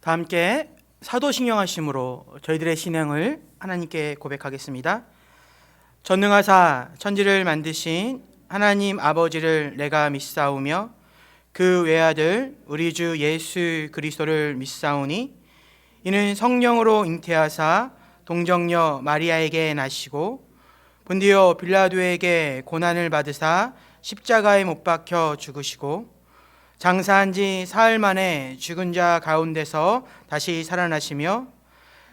다 함께 사도신경하심으로 저희들의 신앙을 하나님께 고백하겠습니다. 전능하사 천지를 만드신 하나님 아버지를 내가 믿사오며 그 외아들 우리 주 예수 그리스도를 믿사오니 이는 성령으로 잉태하사 동정녀 마리아에게 나시고 본디오 빌라도에게 고난을 받으사 십자가에 못 박혀 죽으시고 장사한 지 사흘 만에 죽은 자 가운데서 다시 살아나시며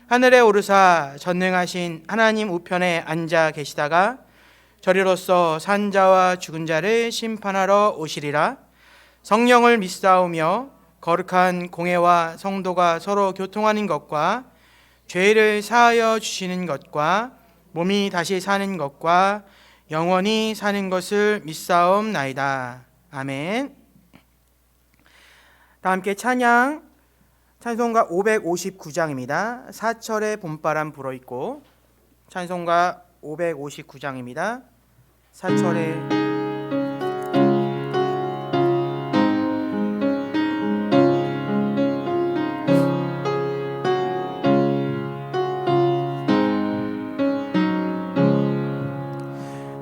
하늘에 오르사 전능하신 하나님 우편에 앉아 계시다가 저리로서 산 자와 죽은 자를 심판하러 오시리라. 성령을 믿사오며 거룩한 공회와 성도가 서로 교통하는 것과 죄를 사하여 주시는 것과 몸이 다시 사는 것과 영원히 사는 것을 믿사옵나이다. 아멘. 다 함께 찬송가 559장입니다. 사철의 봄바람 불어있고 찬송가 559장입니다. 사철의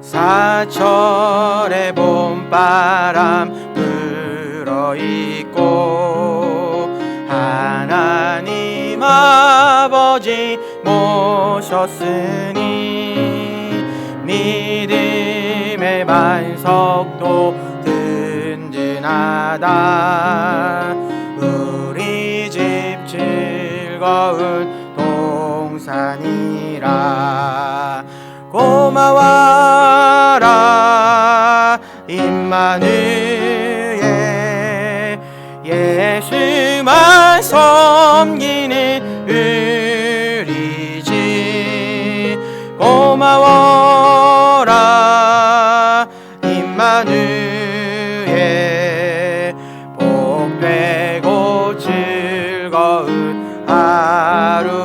사철의 봄바람 불어있고 하나님 아버지 모셨으니 믿음의 반석도 든든하다. 우리 집 즐거운 동산이라. 고마워라 임마누엘 예수만 섬기는 우리 집. 고마워라 임마누엘 복되고 즐거운 하루하루.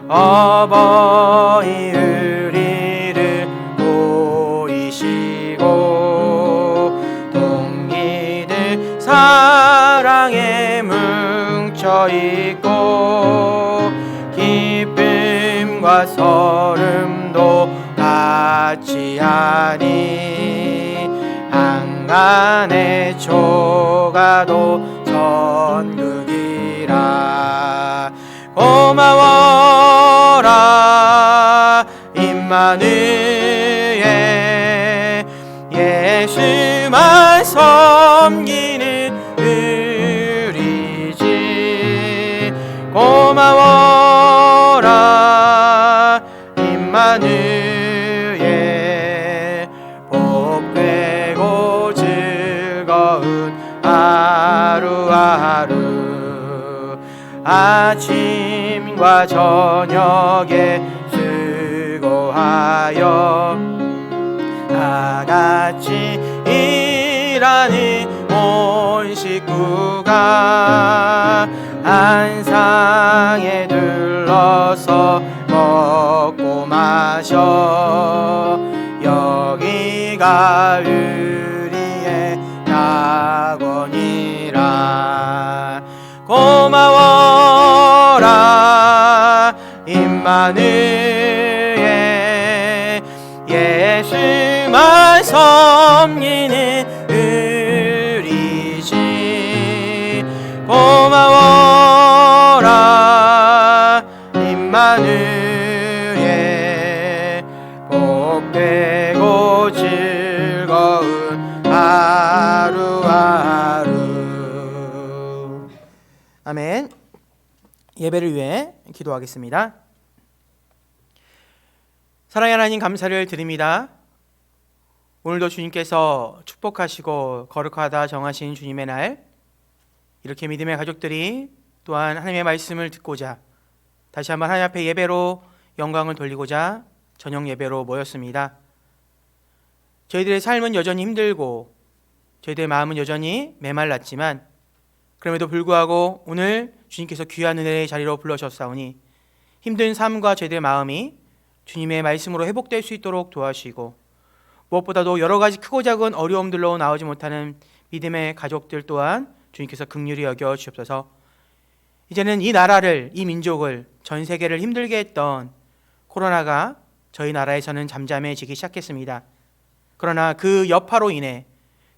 어버이 우리를 보이시고 동기들 사랑에 뭉쳐있고 기쁨과 설움도 같이 하니 한간의 초가도 천국이라. 고마워라 임마누엘 예수만 섬기는 우리 집. 고마워라 임마누엘 복되고 즐거운 하루하루. 아침과 저녁에 수고하여 다같이 일하는 온 식구가 한 상에 둘러서 먹고 마셔. 여기가 우리의 낙원이라. 고마워라 임마누엘 예수만 섬기는 우리 집. 고마워라 임마누엘 복되고 즐거운 하루하루. 아멘. 예배를 위해 기도하겠습니다. 사랑의 하나님 감사를 드립니다. 오늘도 주님께서 축복하시고 거룩하다 정하신 주님의 날, 이렇게 믿음의 가족들이 또한 하나님의 말씀을 듣고자 다시 한번 하나님 앞에 예배로 영광을 돌리고자 저녁 예배로 모였습니다. 저희들의 삶은 여전히 힘들고 저희들의 마음은 여전히 메말랐지만 그럼에도 불구하고 오늘 주님께서 귀한 은혜의 자리로 불러주셨사오니 힘든 삶과 저희들의 마음이 주님의 말씀으로 회복될 수 있도록 도와주시고 무엇보다도 여러 가지 크고 작은 어려움들로 나오지 못하는 믿음의 가족들 또한 주님께서 긍휼히 여겨 주옵소서. 이제는 이 나라를, 이 민족을, 전 세계를 힘들게 했던 코로나가 저희 나라에서는 잠잠해지기 시작했습니다. 그러나 그 여파로 인해,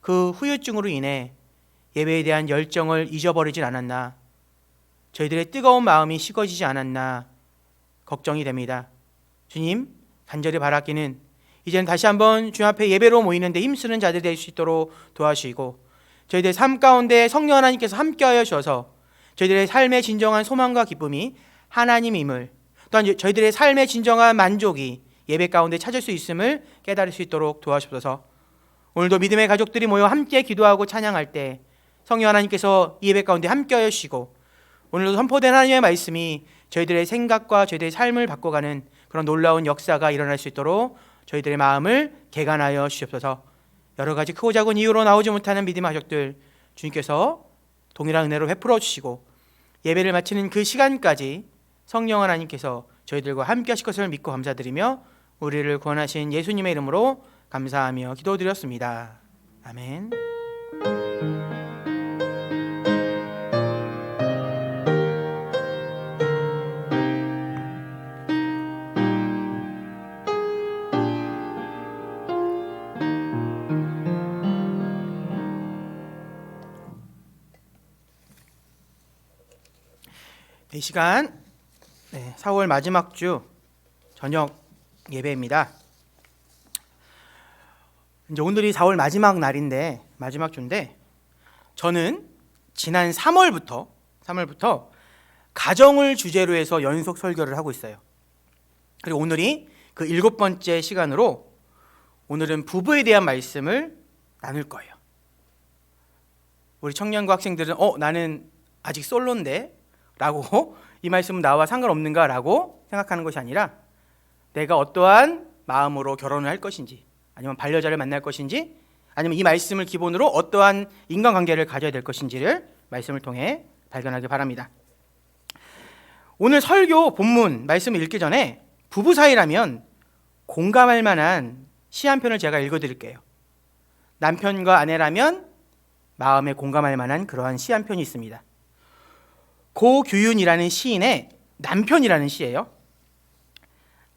그 후유증으로 인해 예배에 대한 열정을 잊어버리진 않았나, 저희들의 뜨거운 마음이 식어지지 않았나 걱정이 됩니다. 주님, 간절히 바라기는 이제는 다시 한번 주님 앞에 예배로 모이는데 힘쓰는 자들이 될 수 있도록 도와주시고, 저희들의 삶 가운데 성령 하나님께서 함께하여 주셔서 저희들의 삶의 진정한 소망과 기쁨이 하나님임을, 또한 저희들의 삶의 진정한 만족이 예배 가운데 찾을 수 있음을 깨달을 수 있도록 도와주셔서, 오늘도 믿음의 가족들이 모여 함께 기도하고 찬양할 때 성령 하나님께서 이 예배 가운데 함께하여 주시고, 오늘도 선포된 하나님의 말씀이 저희들의 생각과 저희들의 삶을 바꿔가는 그런 놀라운 역사가 일어날 수 있도록 저희들의 마음을 개간하여 주시옵소서. 여러 가지 크고 작은 이유로 나오지 못하는 믿음의 가족들, 주님께서 동일한 은혜로 베풀어 주시고, 예배를 마치는 그 시간까지 성령 하나님께서 저희들과 함께 하실 것을 믿고 감사드리며, 우리를 구원하신 예수님의 이름으로 감사하며 기도드렸습니다. 아멘. 이 시간 4월 마지막 주 저녁 예배입니다. 이제 오늘이 4월 마지막 날인데, 마지막 주인데, 저는 지난 3월부터 가정을 주제로 해서 연속 설교를 하고 있어요. 그리고 오늘이 그 7번째 시간으로 오늘은 부부에 대한 말씀을 나눌 거예요. 우리 청년과 학생들은 나는 아직 솔로인데 라고 이 말씀은 나와 상관없는가 라고 생각하는 것이 아니라, 내가 어떠한 마음으로 결혼을 할 것인지, 아니면 반려자를 만날 것인지, 아니면 이 말씀을 기본으로 어떠한 인간관계를 가져야 될 것인지를 말씀을 통해 발견하기 바랍니다. 오늘 설교 본문 말씀을 읽기 전에 부부 사이라면 공감할 만한 시 한 편을 제가 읽어드릴게요. 남편과 아내라면 마음에 공감할 만한 그러한 시 한 편이 있습니다. 고규윤이라는 시인의 남편이라는 시예요.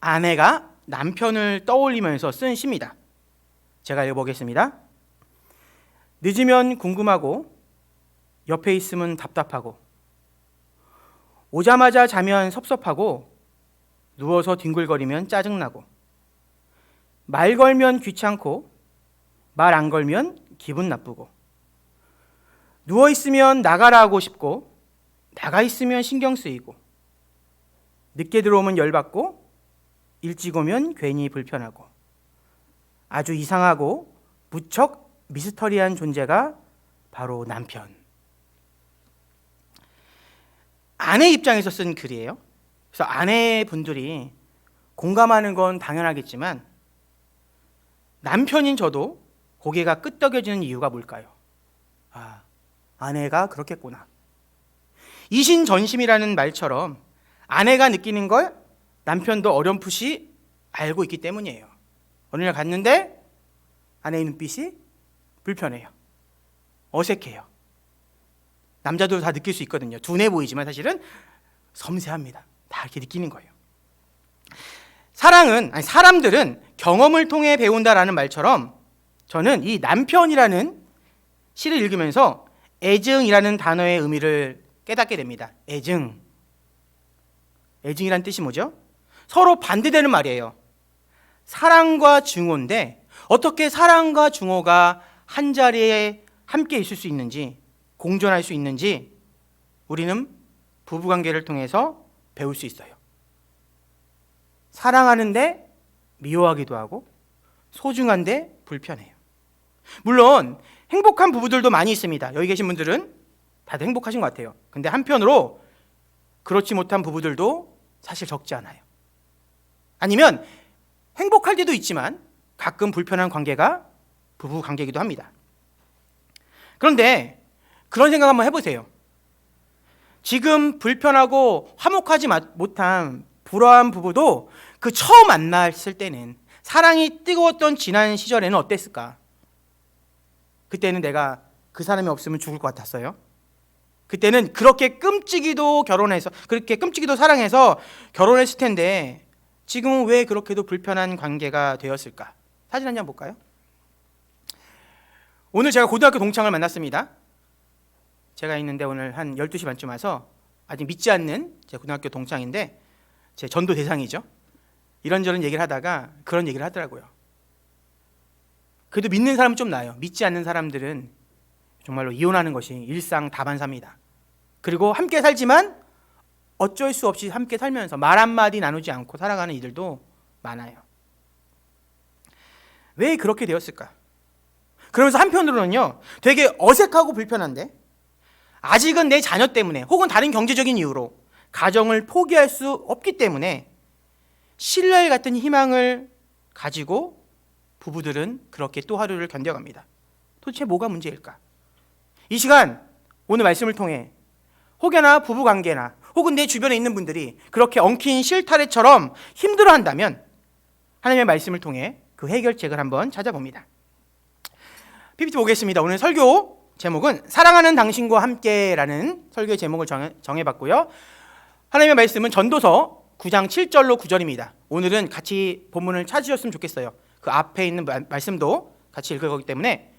아내가 남편을 떠올리면서 쓴 시입니다. 제가 읽어보겠습니다. 늦으면 궁금하고 옆에 있으면 답답하고, 오자마자 자면 섭섭하고, 누워서 뒹굴거리면 짜증나고, 말 걸면 귀찮고, 말 안 걸면 기분 나쁘고, 누워있으면 나가라 하고 싶고, 나가 있으면 신경 쓰이고, 늦게 들어오면 열받고, 일찍 오면 괜히 불편하고, 아주 이상하고 무척 미스터리한 존재가 바로 남편. 아내 입장에서 쓴 글이에요. 그래서 아내분들이 공감하는 건 당연하겠지만, 남편인 저도 고개가 끄덕여지는 이유가 뭘까요? 아내가 그렇겠구나. 이신전심이라는 말처럼 아내가 느끼는 걸 남편도 어렴풋이 알고 있기 때문이에요. 어느 날 갔는데 아내의 눈빛이 불편해요. 어색해요. 남자도 다 느낄 수 있거든요. 둔해 보이지만 사실은 섬세합니다. 다 이렇게 느끼는 거예요. 사람들은 경험을 통해 배운다라는 말처럼, 저는 이 남편이라는 시를 읽으면서 애증이라는 단어의 의미를 깨닫게 됩니다. 애증이란 뜻이 뭐죠? 서로 반대되는 말이에요. 사랑과 증오인데, 어떻게 사랑과 증오가 한 자리에 함께 있을 수 있는지, 공존할 수 있는지 우리는 부부관계를 통해서 배울 수 있어요. 사랑하는데 미워하기도 하고, 소중한데 불편해요. 물론 행복한 부부들도 많이 있습니다. 여기 계신 분들은 다들 행복하신 것 같아요. 근데 한편으로 그렇지 못한 부부들도 사실 적지 않아요. 아니면 행복할 때도 있지만 가끔 불편한 관계가 부부 관계이기도 합니다. 그런데 그런 생각 한번 해보세요. 지금 불편하고 화목하지 못한 불화한 부부도 그 처음 만났을 때는, 사랑이 뜨거웠던 지난 시절에는 어땠을까? 그때는 내가 그 사람이 없으면 죽을 것 같았어요. 그때는 그렇게 끔찍이도 결혼해서, 그렇게 끔찍이도 사랑해서 결혼했을 텐데 지금은 왜 그렇게도 불편한 관계가 되었을까? 사진 한 장 볼까요? 오늘 제가 고등학교 동창을 만났습니다. 제가 있는데 오늘 한 12시 반쯤 와서 아직 믿지 않는 제 고등학교 동창인데 제 전도 대상이죠. 이런저런 얘기를 하다가 그런 얘기를 하더라고요. 그래도 믿는 사람은 좀 나아요. 믿지 않는 사람들은 정말로 이혼하는 것이 일상 다반사입니다. 그리고 함께 살지만 어쩔 수 없이 함께 살면서 말 한마디 나누지 않고 살아가는 이들도 많아요. 왜 그렇게 되었을까? 그러면서 한편으로는요, 되게 어색하고 불편한데 아직은 내 자녀 때문에 혹은 다른 경제적인 이유로 가정을 포기할 수 없기 때문에 신라엘 같은 희망을 가지고 부부들은 그렇게 또 하루를 견뎌갑니다. 도대체 뭐가 문제일까? 이 시간 오늘 말씀을 통해 혹여나 부부관계나 혹은 내 주변에 있는 분들이 그렇게 엉킨 실타래처럼 힘들어한다면 하나님의 말씀을 통해 그 해결책을 한번 찾아봅니다. PPT 보겠습니다. 오늘 설교 제목은 사랑하는 당신과 함께라는 설교의 제목을 정해봤고요. 하나님의 말씀은 전도서 9장 7절로 9절입니다. 오늘은 같이 본문을 찾으셨으면 좋겠어요. 그 앞에 있는 말씀도 같이 읽을 거기 때문에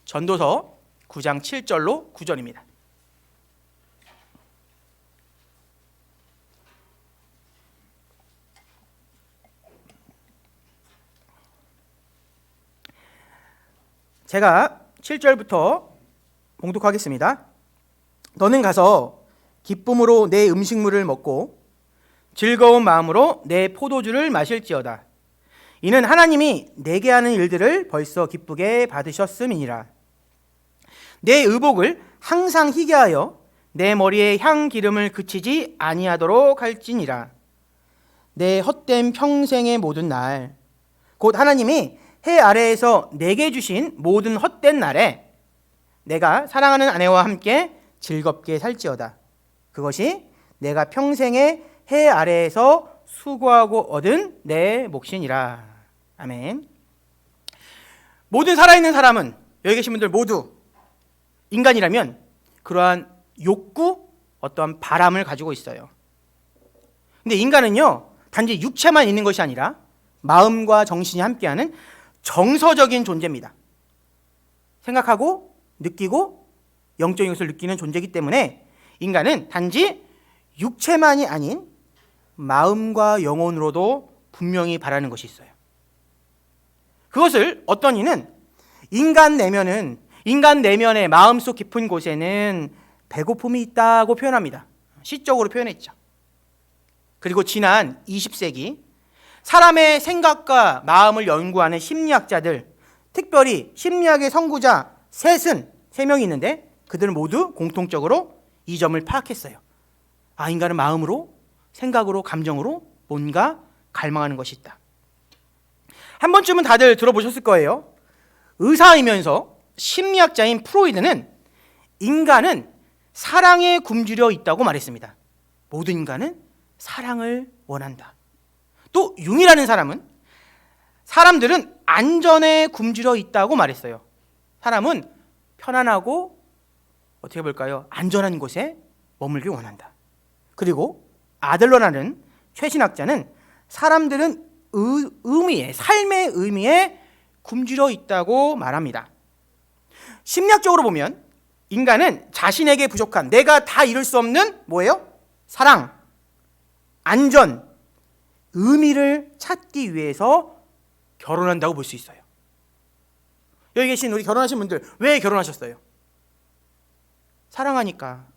전도서 9장 7절로 9절입니다. 제가 7절부터 봉독하겠습니다. 너는 가서 기쁨으로 내 음식물을 먹고 즐거운 마음으로 내 포도주를 마실지어다. 이는 하나님이 내게 하는 일들을 벌써 기쁘게 받으셨음이니라. 내 의복을 항상 희게 하여 내 머리에 향 기름을 그치지 아니하도록 할지니라. 내 헛된 평생의 모든 날, 곧 하나님이 해 아래에서 내게 주신 모든 헛된 날에 내가 사랑하는 아내와 함께 즐겁게 살지어다. 그것이 내가 평생에 해 아래에서 수고하고 얻은 내 몫이니라. 아멘. 모든 살아있는 사람은, 여기 계신 분들 모두 인간이라면 그러한 욕구, 어떠한 바람을 가지고 있어요. 근데 인간은요, 단지 육체만 있는 것이 아니라 마음과 정신이 함께하는 정서적인 존재입니다. 생각하고 느끼고 영적인 것을 느끼는 존재이기 때문에 인간은 단지 육체만이 아닌 마음과 영혼으로도 분명히 바라는 것이 있어요. 그것을 어떤 이는 인간 내면의 마음속 깊은 곳에는 배고픔이 있다고 표현합니다. 시적으로 표현했죠. 그리고 지난 20세기 사람의 생각과 마음을 연구하는 심리학자들, 특별히 심리학의 선구자 셋은 3명이 있는데 그들은 모두 공통적으로 이 점을 파악했어요. 아, 인간은 마음으로, 생각으로, 감정으로 뭔가 갈망하는 것이 있다. 한 번쯤은 다들 들어보셨을 거예요. 의사이면서 심리학자인 프로이드는 인간은 사랑에 굶주려 있다고 말했습니다. 모든 인간은 사랑을 원한다. 또 융이라는 사람은 사람들은 안전에 굶주려 있다고 말했어요. 사람은 편안하고 어떻게 볼까요? 안전한 곳에 머물길 원한다. 그리고 아들러라는 최신학자는 사람들은 삶의 의미에 굶주려 있다고 말합니다. 심리학적으로 보면 인간은 자신에게 부족한, 내가 다 이룰 수 없는 뭐예요? 사랑, 안전, 의미를 찾기 위해서 결혼한다고 볼 수 있어요. 여기 계신 우리 결혼하신 분들 왜 결혼하셨어요? 사랑하니까.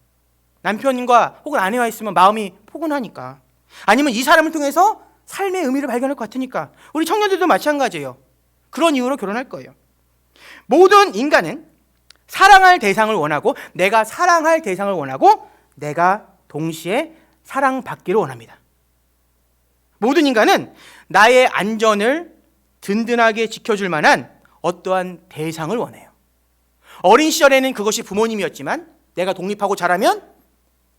남편과 혹은 아내와 있으면 마음이 포근하니까. 아니면 이 사람을 통해서 삶의 의미를 발견할 것 같으니까. 우리 청년들도 마찬가지예요. 그런 이유로 결혼할 거예요. 모든 인간은 사랑할 대상을 원하고, 내가 사랑할 대상을 원하고, 내가 동시에 사랑받기를 원합니다. 모든 인간은 나의 안전을 든든하게 지켜줄 만한 어떠한 대상을 원해요. 어린 시절에는 그것이 부모님이었지만 내가 독립하고 자라면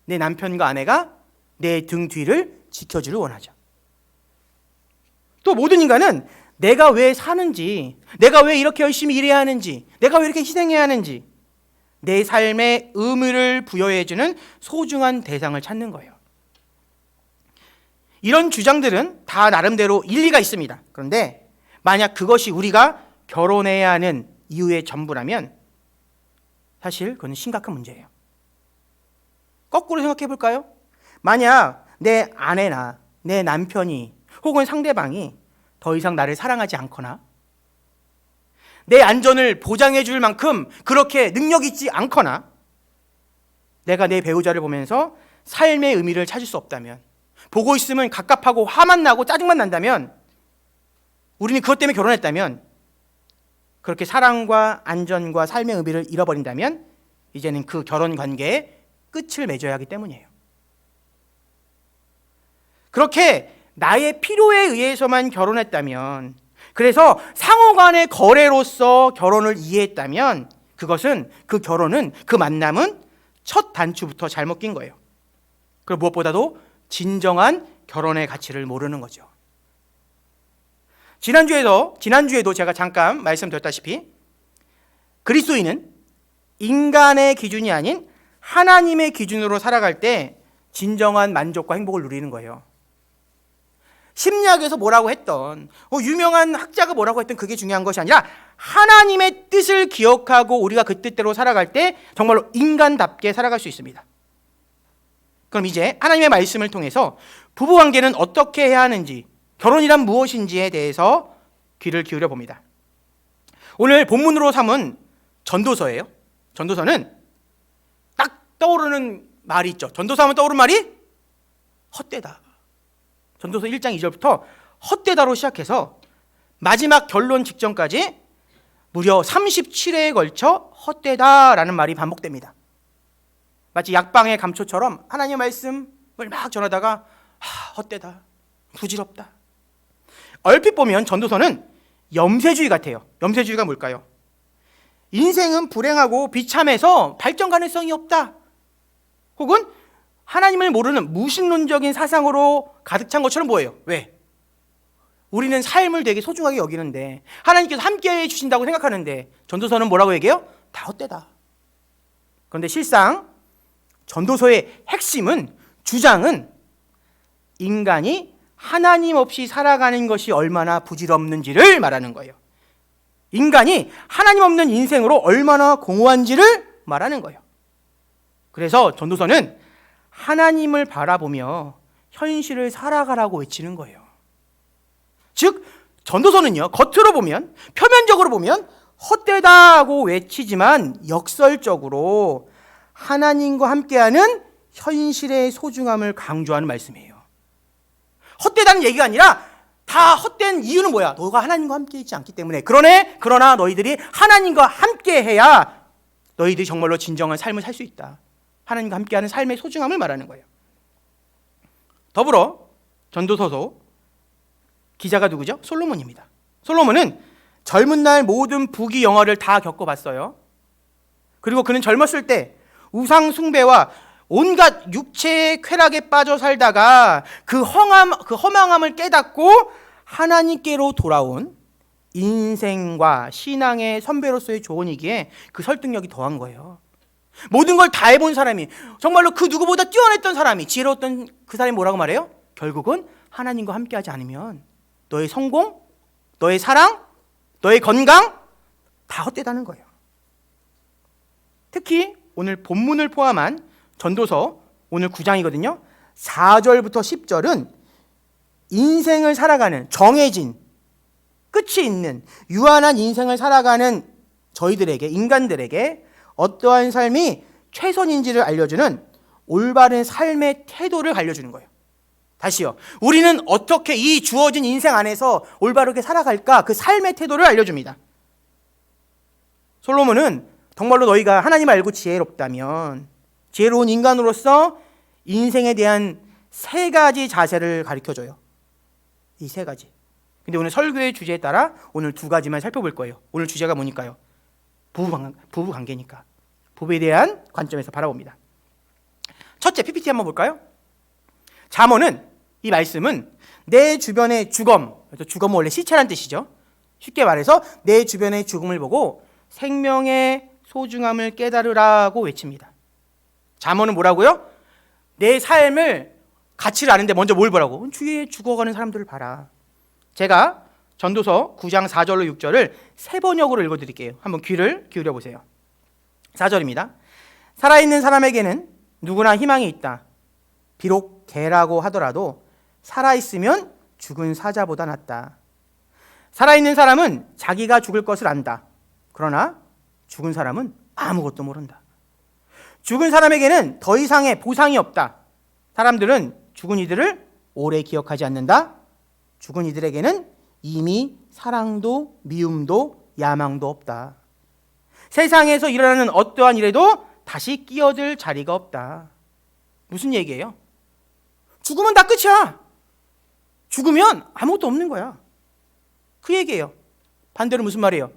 내 남편과 아내가 내 등 뒤를 지켜주길 원하죠. 또 모든 인간은 내가 왜 사는지, 내가 왜 이렇게 열심히 일해야 하는지, 내가 왜 이렇게 희생해야 하는지, 내 삶에 의미를 부여해주는 소중한 대상을 찾는 거예요. 이런 주장들은 다 나름대로 일리가 있습니다. 그런데 만약 그것이 우리가 결혼해야 하는 이유의 전부라면 사실 그건 심각한 문제예요. 거꾸로 생각해 볼까요? 만약 내 아내나 내 남편이 혹은 상대방이 더 이상 나를 사랑하지 않거나 내 안전을 보장해 줄 만큼 그렇게 능력 있지 않거나 내가 내 배우자를 보면서 삶의 의미를 찾을 수 없다면, 보고 있으면 갑갑하고 화만 나고 짜증만 난다면, 우리는 그것 때문에 결혼했다면, 그렇게 사랑과 안전과 삶의 의미를 잃어버린다면 이제는 그 결혼 관계에 끝을 맺어야 하기 때문이에요. 그렇게 나의 필요에 의해서만 결혼했다면, 그래서 상호간의 거래로서 결혼을 이해했다면 그것은, 그 결혼은, 그 만남은 첫 단추부터 잘못 낀 거예요. 그리고 무엇보다도 진정한 결혼의 가치를 모르는 거죠. 지난주에도 제가 잠깐 말씀드렸다시피 그리스도인은 인간의 기준이 아닌 하나님의 기준으로 살아갈 때 진정한 만족과 행복을 누리는 거예요. 심리학에서 뭐라고 했던, 유명한 학자가 뭐라고 했던 그게 중요한 것이 아니라 하나님의 뜻을 기억하고 우리가 그 뜻대로 살아갈 때 정말로 인간답게 살아갈 수 있습니다. 그럼 이제 하나님의 말씀을 통해서 부부관계는 어떻게 해야 하는지, 결혼이란 무엇인지에 대해서 귀를 기울여 봅니다. 오늘 본문으로 삼은 전도서예요. 전도서는 딱 떠오르는 말이 있죠. 전도서 하면 떠오르는 말이 헛되다. 전도서 1장 2절부터 헛되다로 시작해서 마지막 결론 직전까지 무려 37회에 걸쳐 헛되다라는 말이 반복됩니다. 마치 약방의 감초처럼 하나님의 말씀을 막 전하다가 헛되다, 부질없다. 얼핏 보면 전도서는 염세주의 같아요. 염세주의가 뭘까요? 인생은 불행하고 비참해서 발전 가능성이 없다. 혹은 하나님을 모르는 무신론적인 사상으로 가득 찬 것처럼 보여요. 왜? 우리는 삶을 되게 소중하게 여기는데, 하나님께서 함께해 주신다고 생각하는데, 전도서는 뭐라고 얘기해요? 다 헛되다. 그런데 실상 전도서의 핵심은, 주장은 인간이 하나님 없이 살아가는 것이 얼마나 부질없는지를 말하는 거예요. 인간이 하나님 없는 인생으로 얼마나 공허한지를 말하는 거예요. 그래서 전도서는 하나님을 바라보며 현실을 살아가라고 외치는 거예요. 즉 전도서는요, 겉으로 보면, 표면적으로 보면 헛되다고 외치지만 역설적으로 하나님과 함께하는 현실의 소중함을 강조하는 말씀이에요. 헛되다는 얘기가 아니라 다 헛된 이유는 뭐야? 너가 하나님과 함께 있지 않기 때문에. 그러나 너희들이 하나님과 함께 해야 너희들이 정말로 진정한 삶을 살 수 있다. 하나님과 함께하는 삶의 소중함을 말하는 거예요. 더불어 전도서서 기자가 누구죠? 솔로몬입니다. 솔로몬은 젊은 날 모든 부귀 영화를 다 겪어봤어요. 그리고 그는 젊었을 때 우상 숭배와 온갖 육체의 쾌락에 빠져 살다가 그 허망함을 깨닫고 하나님께로 돌아온 인생과 신앙의 선배로서의 조언이기에 그 설득력이 더한 거예요. 모든 걸 다 해본 사람이, 정말로 그 누구보다 뛰어났던 사람이, 지혜로웠던 그 사람이 뭐라고 말해요? 결국은 하나님과 함께하지 않으면 너의 성공, 너의 사랑, 너의 건강 다 헛되다는 거예요. 특히 오늘 본문을 포함한 전도서 오늘 9장이거든요. 4절부터 10절은 인생을 살아가는, 정해진, 끝이 있는 유한한 인생을 살아가는 저희들에게, 인간들에게 어떠한 삶이 최선인지를 알려주는 올바른 삶의 태도를 알려주는 거예요. 다시요. 우리는 어떻게 이 주어진 인생 안에서 올바르게 살아갈까? 그 삶의 태도를 알려줍니다. 솔로몬은 정말로 너희가 하나님 알고 지혜롭다면 지혜로운 인간으로서 인생에 대한 3가지 자세를 가르쳐줘요. 이 3가지. 근데 오늘 설교의 주제에 따라 오늘 2가지만 살펴볼 거예요. 오늘 주제가 뭐니까요? 부부 관계니까. 부부에 대한 관점에서 바라봅니다. 첫째, PPT 한번 볼까요? 잠언은, 이 말씀은 내 주변의 죽음, 죽음은 원래 시체란 뜻이죠. 쉽게 말해서 내 주변의 죽음을 보고 생명의 소중함을 깨달으라고 외칩니다. 잠언은 뭐라고요? 내 삶을 가치를 아는데 먼저 뭘 보라고? 주위에 죽어가는 사람들을 봐라. 제가 전도서 9장 4절로 6절을 세 번역으로 읽어드릴게요. 한번 귀를 기울여 보세요. 4절입니다. 살아있는 사람에게는 누구나 희망이 있다. 비록 개라고 하더라도 살아있으면 죽은 사자보다 낫다. 살아있는 사람은 자기가 죽을 것을 안다. 그러나 죽은 사람은 아무것도 모른다. 죽은 사람에게는 더 이상의 보상이 없다. 사람들은 죽은 이들을 오래 기억하지 않는다. 죽은 이들에게는 이미 사랑도 미움도 야망도 없다. 세상에서 일어나는 어떠한 일에도 다시 끼어들 자리가 없다. 무슨 얘기예요? 죽으면 다 끝이야. 죽으면 아무것도 없는 거야. 그 얘기예요. 반대로 무슨 말이에요?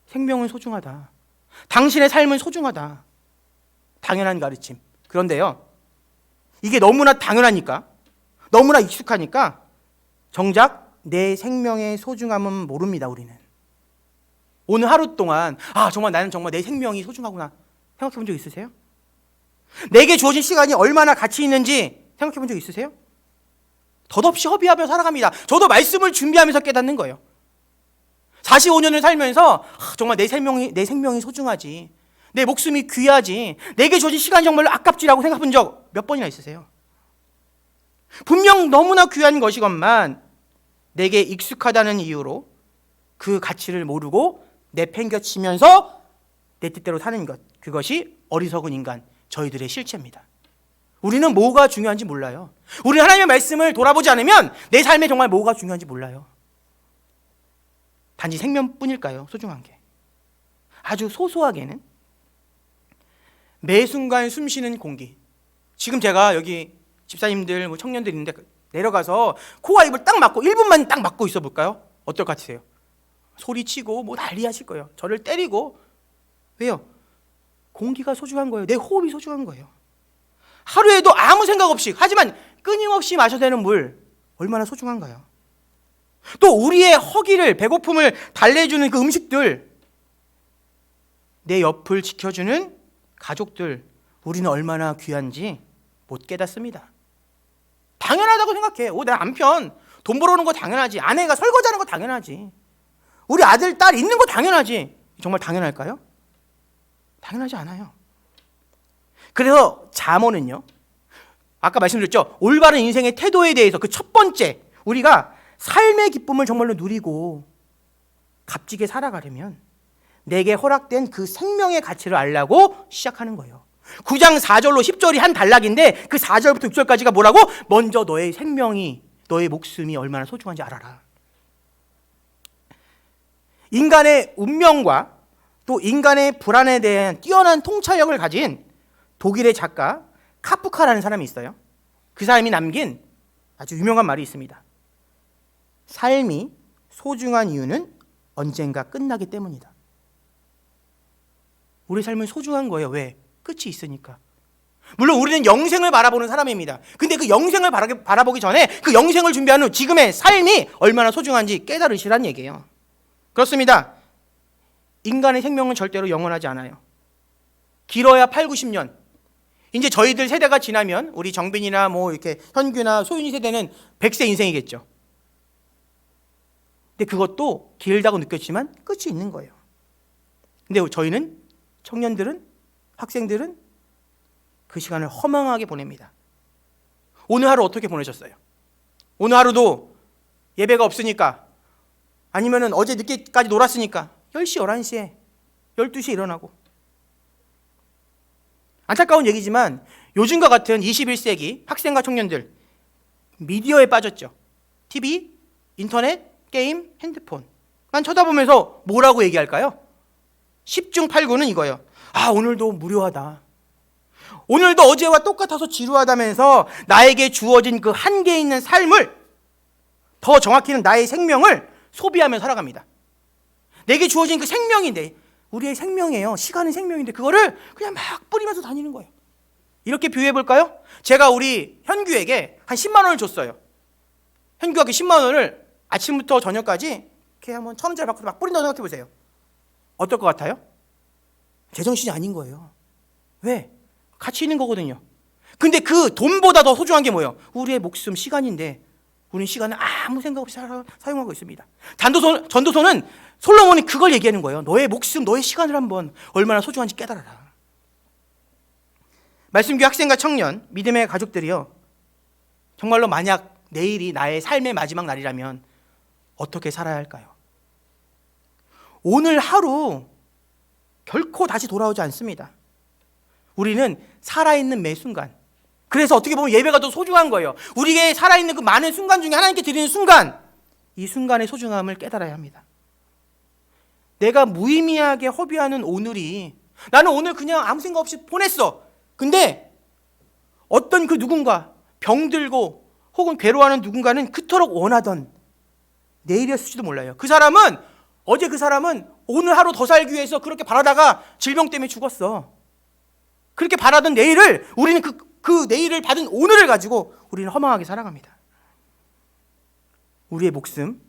생명은 소중하다. 당신의 삶은 소중하다. 당연한 가르침. 그런데요, 이게 너무나 당연하니까, 너무나 익숙하니까 정작 내 생명의 소중함은 모릅니다. 우리는 오늘 하루 동안 정말 나는 정말 내 생명이 소중하구나 생각해 본 적 있으세요? 내게 주어진 시간이 얼마나 가치 있는지 생각해 본 적 있으세요? 덧없이 허비하며 살아갑니다. 저도 말씀을 준비하면서 깨닫는 거예요. 45년을 살면서 정말 내 생명이 소중하지, 내 목숨이 귀하지, 내게 주어진 시간이 정말로 아깝지라고 생각해 본 적 몇 번이나 있으세요? 분명 너무나 귀한 것이건만 내게 익숙하다는 이유로 그 가치를 모르고 내팽겨치면서 내 뜻대로 사는 것, 그것이 어리석은 인간, 저희들의 실체입니다. 우리는 뭐가 중요한지 몰라요. 우리는 하나님의 말씀을 돌아보지 않으면 내 삶에 정말 뭐가 중요한지 몰라요. 단지 생명뿐일까요? 소중한 게. 아주 소소하게는 매 순간 숨쉬는 공기. 지금 제가 여기 집사님들, 청년들 있는데 내려가서 코와 입을 딱 막고 1분만 딱 막고 있어 볼까요? 어떨 것 같으세요? 소리치고 난리 하실 거예요. 저를 때리고. 왜요? 공기가 소중한 거예요. 내 호흡이 소중한 거예요. 하루에도 아무 생각 없이, 하지만 끊임없이 마셔야 되는 물, 얼마나 소중한가요? 또 우리의 허기를, 배고픔을 달래주는 그 음식들, 내 옆을 지켜주는 가족들, 우리는 얼마나 귀한지 못 깨닫습니다. 당연하다고 생각해. 내 남편 돈 벌어오는 거 당연하지. 아내가 설거지하는 거 당연하지. 우리 아들, 딸 있는 거 당연하지. 정말 당연할까요? 당연하지 않아요. 그래서 잠언은요, 아까 말씀드렸죠, 올바른 인생의 태도에 대해서 그 첫 번째, 우리가 삶의 기쁨을 정말로 누리고 값지게 살아가려면 내게 허락된 그 생명의 가치를 알라고 시작하는 거예요. 9장 4절로 10절이 한 단락인데 그 4절부터 6절까지가 뭐라고? 먼저 너의 생명이, 너의 목숨이 얼마나 소중한지 알아라. 인간의 운명과 또 인간의 불안에 대한 뛰어난 통찰력을 가진 독일의 작가 카프카라는 사람이 있어요. 그 사람이 남긴 아주 유명한 말이 있습니다. 삶이 소중한 이유는 언젠가 끝나기 때문이다. 우리 삶은 소중한 거예요. 왜? 끝이 있으니까. 물론 우리는 영생을 바라보는 사람입니다. 근데 그 영생을 바라보기 전에 그 영생을 준비하는 지금의 삶이 얼마나 소중한지 깨달으시란 얘기예요. 그렇습니다. 인간의 생명은 절대로 영원하지 않아요. 길어야 8, 90년. 이제 저희들 세대가 지나면 우리 정빈이나 이렇게 현규나 소윤이 세대는 100세 인생이겠죠. 근데 그것도 길다고 느꼈지만 끝이 있는 거예요. 근데 저희는, 청년들은, 학생들은 그 시간을 허망하게 보냅니다. 오늘 하루 어떻게 보내셨어요? 오늘 하루도 예배가 없으니까, 아니면은 어제 늦게까지 놀았으니까 10시, 11시에, 12시에 일어나고. 안타까운 얘기지만 요즘과 같은 21세기 학생과 청년들, 미디어에 빠졌죠. TV, 인터넷, 게임, 핸드폰만 쳐다보면서 뭐라고 얘기할까요? 10중 8구는 이거예요. 오늘도 무료하다. 오늘도 어제와 똑같아서 지루하다면서 나에게 주어진 그 한계 있는 삶을, 더 정확히는 나의 생명을 소비하며 살아갑니다. 내게 주어진 그 생명인데, 우리의 생명이에요. 시간은 생명인데 그거를 그냥 막 뿌리면서 다니는 거예요. 이렇게 비유해 볼까요? 제가 우리 현규에게 한 10만 원을 줬어요. 현규가 그 10만 원을 아침부터 저녁까지 이렇게 한번 1,000원짜리 받고 막 뿌린다고 생각해 보세요. 어떨 것 같아요? 제정신이 아닌 거예요. 왜? 가치 있는 거거든요. 근데 그 돈보다 더 소중한 게 뭐예요? 우리의 목숨, 시간인데 우리는 시간을 아무 생각 없이 사용하고 있습니다. 전도서는 솔로몬이 그걸 얘기하는 거예요. 너의 목숨, 너의 시간을 한번 얼마나 소중한지 깨달아라. 말씀교회 학생과 청년, 믿음의 가족들이요, 정말로 만약 내일이 나의 삶의 마지막 날이라면 어떻게 살아야 할까요? 오늘 하루 결코 다시 돌아오지 않습니다. 우리는 살아있는 매 순간, 그래서 어떻게 보면 예배가 더 소중한 거예요. 우리에게 살아있는 그 많은 순간 중에 하나님께 드리는 순간, 이 순간의 소중함을 깨달아야 합니다. 내가 무의미하게 허비하는 오늘이, 나는 오늘 그냥 아무 생각 없이 보냈어. 근데 어떤 그 누군가, 병들고 혹은 괴로워하는 누군가는 그토록 원하던 내일이었을지도 몰라요. 그 사람은 오늘 하루 더 살기 위해서 그렇게 바라다가 질병 때문에 죽었어. 그렇게 바라던 내일을, 우리는 그 내일을 받은 오늘을 가지고 우리는 허망하게 살아갑니다. 우리의 목숨,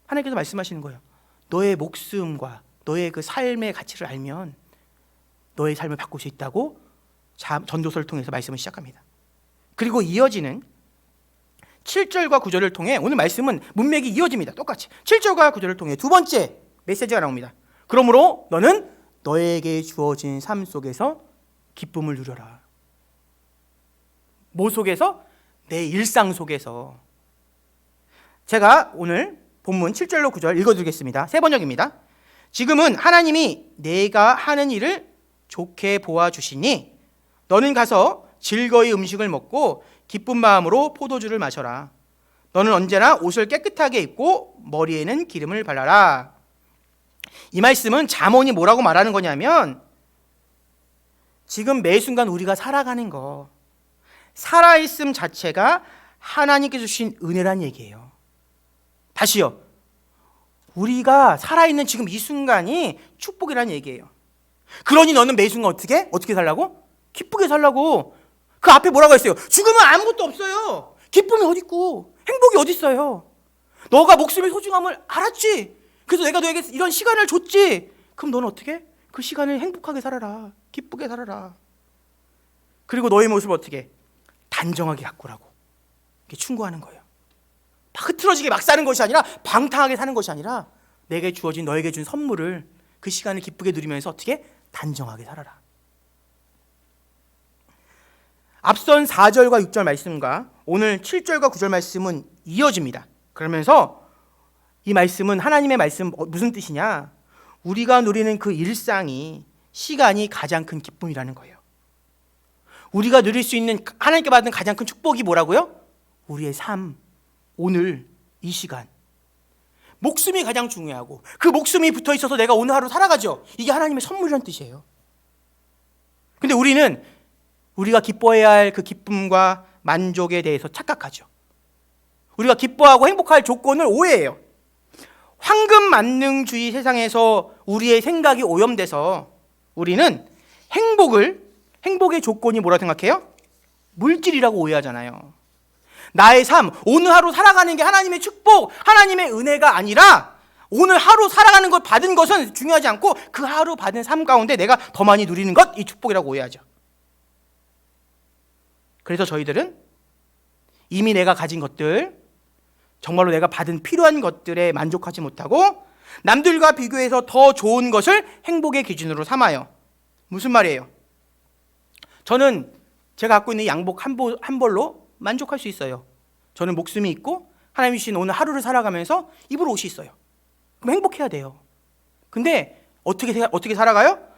하나님께서 말씀하시는 거예요. 너의 목숨과 너의 그 삶의 가치를 알면 너의 삶을 바꿀 수 있다고 전도서를 통해서 말씀을 시작합니다. 그리고 이어지는 7절과 9절을 통해 오늘 말씀은 문맥이 이어집니다. 똑같이 7절과 9절을 통해 두 번째 메시지가 나옵니다. 그러므로 너는 너에게 주어진 삶 속에서 기쁨을 누려라. 뭐 속에서? 내 일상 속에서. 제가 오늘 본문 7절로 9절 읽어드리겠습니다. 세 번역입니다. 지금은 하나님이 내가 하는 일을 좋게 보아주시니 너는 가서 즐거이 음식을 먹고 기쁜 마음으로 포도주를 마셔라. 너는 언제나 옷을 깨끗하게 입고 머리에는 기름을 발라라. 이 말씀은 잠언이 뭐라고 말하는 거냐면, 지금 매 순간 우리가 살아가는 거, 살아있음 자체가 하나님께서 주신 은혜란 얘기예요. 다시요, 우리가 살아있는 지금 이 순간이 축복이란 얘기예요. 그러니 너는 매 순간 어떻게 살라고? 기쁘게 살라고. 그 앞에 뭐라고 했어요? 죽으면 아무것도 없어요. 기쁨이 어디 있고 행복이 어디 있어요? 너가 목숨의 소중함을 알았지. 그래서 내가 너에게 이런 시간을 줬지. 그럼 너는 어떻게? 그 시간을 행복하게 살아라. 기쁘게 살아라. 그리고 너의 모습을 어떻게? 단정하게 가꾸라고. 이게 충고하는 거예요. 막 흐트러지게 막 사는 것이 아니라, 방탕하게 사는 것이 아니라, 내게 주어진, 너에게 준 선물을, 그 시간을 기쁘게 누리면서 어떻게? 단정하게 살아라. 앞선 4절과 6절 말씀과 오늘 7절과 9절 말씀은 이어집니다. 그러면서 이 말씀은, 하나님의 말씀 무슨 뜻이냐? 우리가 누리는 그 일상이, 시간이 가장 큰 기쁨이라는 거예요. 우리가 누릴 수 있는, 하나님께 받은 가장 큰 축복이 뭐라고요? 우리의 삶, 오늘 이 시간. 목숨이 가장 중요하고, 그 목숨이 붙어 있어서 내가 오늘 하루 살아가죠. 이게 하나님의 선물이라는 뜻이에요. 근데 우리가 기뻐해야 할 그 기쁨과 만족에 대해서 착각하죠. 우리가 기뻐하고 행복할 조건을 오해해요. 황금 만능주의 세상에서 우리의 생각이 오염돼서 우리는 행복의 조건이 뭐라 생각해요? 물질이라고 오해하잖아요. 나의 삶, 오늘 하루 살아가는 게 하나님의 축복, 하나님의 은혜가 아니라, 오늘 하루 살아가는 것, 받은 것은 중요하지 않고 그 하루 받은 삶 가운데 내가 더 많이 누리는 것, 이 축복이라고 오해하죠. 그래서 저희들은 이미 내가 가진 것들, 정말로 내가 받은 필요한 것들에 만족하지 못하고 남들과 비교해서 더 좋은 것을 행복의 기준으로 삼아요. 무슨 말이에요? 저는 제가 갖고 있는 양복 한 벌로 만족할 수 있어요. 저는 목숨이 있고 하나님이 주신 오늘 하루를 살아가면서 입을 옷이 있어요. 그럼 행복해야 돼요. 근데 어떻게 살아가요?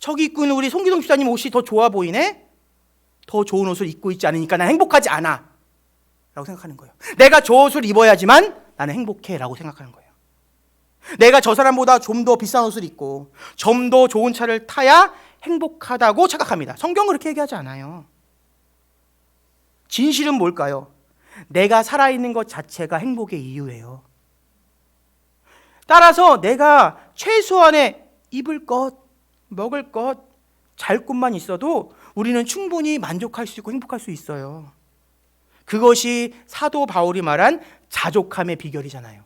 저기 입고 있는 우리 송기동 집사님 옷이 더 좋아 보이네? 더 좋은 옷을 입고 있지 않으니까 난 행복하지 않아 라고 생각하는 거예요. 내가 저 옷을 입어야지만 나는 행복해 라고 생각하는 거예요. 내가 저 사람보다 좀 더 비싼 옷을 입고 좀 더 좋은 차를 타야 행복하다고 착각합니다. 성경은 그렇게 얘기하지 않아요. 진실은 뭘까요? 내가 살아있는 것 자체가 행복의 이유예요. 따라서 내가 최소한의 입을 것, 먹을 것, 잘 곳만 있어도 우리는 충분히 만족할 수 있고 행복할 수 있어요. 그것이 사도 바울이 말한 자족함의 비결이잖아요.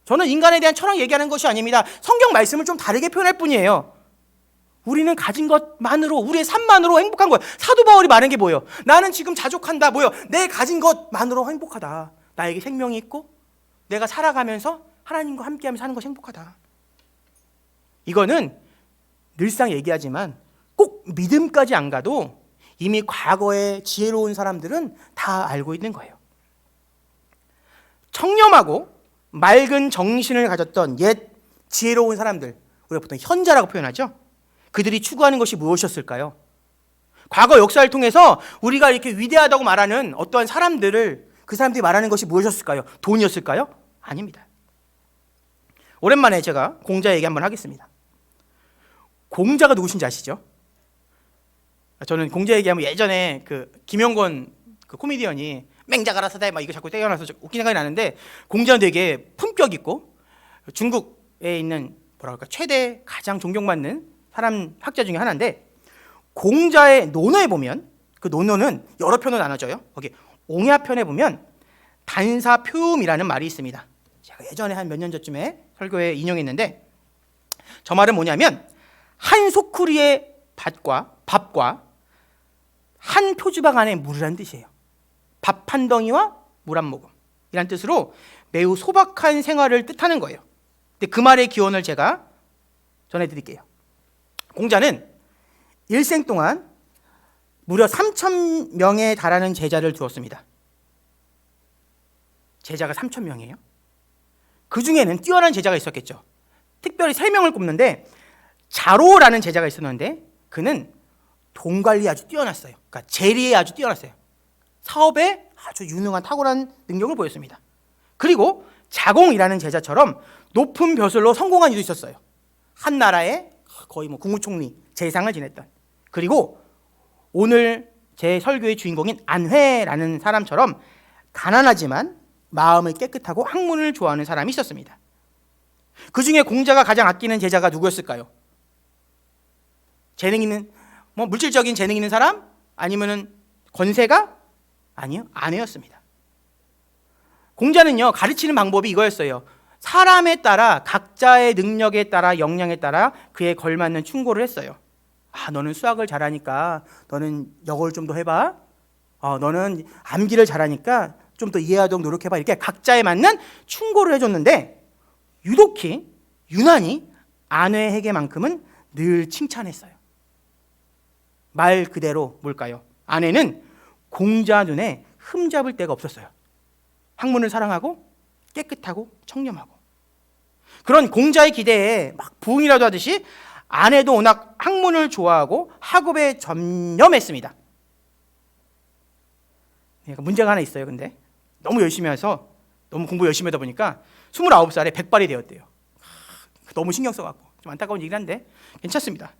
저는 인간에 대한 철학 얘기하는 것이 아닙니다. 성경 말씀을 좀 다르게 표현할 뿐이에요. 우리는 가진 것만으로, 우리의 삶만으로 행복한 거예요. 사도 바울이 말한 게 뭐예요? 나는 지금 자족한다. 뭐예요? 내 가진 것만으로 행복하다. 나에게 생명이 있고 내가 살아가면서 하나님과 함께하면서 사는 것이 행복하다. 이거는 늘상 얘기하지만 꼭 믿음까지 안 가도 이미 과거에 지혜로운 사람들은 다 알고 있는 거예요. 청렴하고 맑은 정신을 가졌던 옛 지혜로운 사람들, 우리가 보통 현자라고 표현하죠. 그들이 추구하는 것이 무엇이었을까요? 과거 역사를 통해서 우리가 이렇게 위대하다고 말하는 어떠한 사람들을, 그 사람들이 말하는 것이 무엇이었을까요? 돈이었을까요? 아닙니다. 오랜만에 제가 공자 얘기 한번 하겠습니다. 공자가 누구신지 아시죠? 저는 공자 얘기하면 예전에 그 김영권 그 코미디언이 맹자가라 사다이 막 이거 자꾸 떼어놔서 웃긴 생각이 나는데, 공자는 되게 품격 있고 중국에 있는 뭐랄까 최대 가장 존경받는 사람 학자 중에 하나인데, 공자의 논어에 보면, 그 논어는 여러 편으로 나눠져요. 거기 옹야편에 보면 단사표음이라는 말이 있습니다. 제가 예전에 한 몇 년 전쯤에 설교에 인용했는데, 저 말은 뭐냐면 한 소쿠리의 밥과 한 표주박 안에 물이란 뜻이에요. 밥 한 덩이와 물 한 모금 이란 뜻으로 매우 소박한 생활을 뜻하는 거예요. 근데 그 말의 기원을 제가 전해드릴게요. 공자는 일생 동안 무려 3,000명에 달하는 제자를 두었습니다. 제자가 3,000명이에요. 그 중에는 뛰어난 제자가 있었겠죠. 특별히 3명을 꼽는데, 자로라는 제자가 있었는데 그는 돈 관리에 아주 뛰어났어요. 그러니까 재리에 아주 뛰어났어요. 사업에 아주 유능한 탁월한 능력을 보였습니다. 그리고 자공이라는 제자처럼 높은 벼슬로 성공한 이도 있었어요. 한 나라의 거의 국무총리, 재상을 지냈던. 그리고 오늘 제 설교의 주인공인 안회라는 사람처럼 가난하지만 마음을 깨끗하고 학문을 좋아하는 사람이 있었습니다. 그 중에 공자가 가장 아끼는 제자가 누구였을까요? 재능 있는, 물질적인 재능 있는 사람? 아니면은 권세가? 아니요, 아내였습니다. 공자는요, 가르치는 방법이 이거였어요. 사람에 따라, 각자의 능력에 따라, 역량에 따라 그에 걸맞는 충고를 했어요. 너는 수학을 잘하니까 너는 영어를 좀 더 해봐. 너는 암기를 잘하니까 좀 더 이해하도록 노력해봐. 이렇게 각자에 맞는 충고를 해줬는데, 유난히 아내에게만큼은 늘 칭찬했어요. 말 그대로 뭘까요? 아내는 공자 눈에 흠잡을 데가 없었어요. 학문을 사랑하고 깨끗하고 청렴하고. 그런 공자의 기대에 막 부응이라도 하듯이 아내도 워낙 학문을 좋아하고 학업에 전념했습니다. 문제가 하나 있어요. 근데 너무 열심히 해서, 너무 공부 열심히 하다 보니까 29살에 백발이 되었대요. 너무 신경 써갖고 좀 안타까운 얘기긴 한데 괜찮습니다.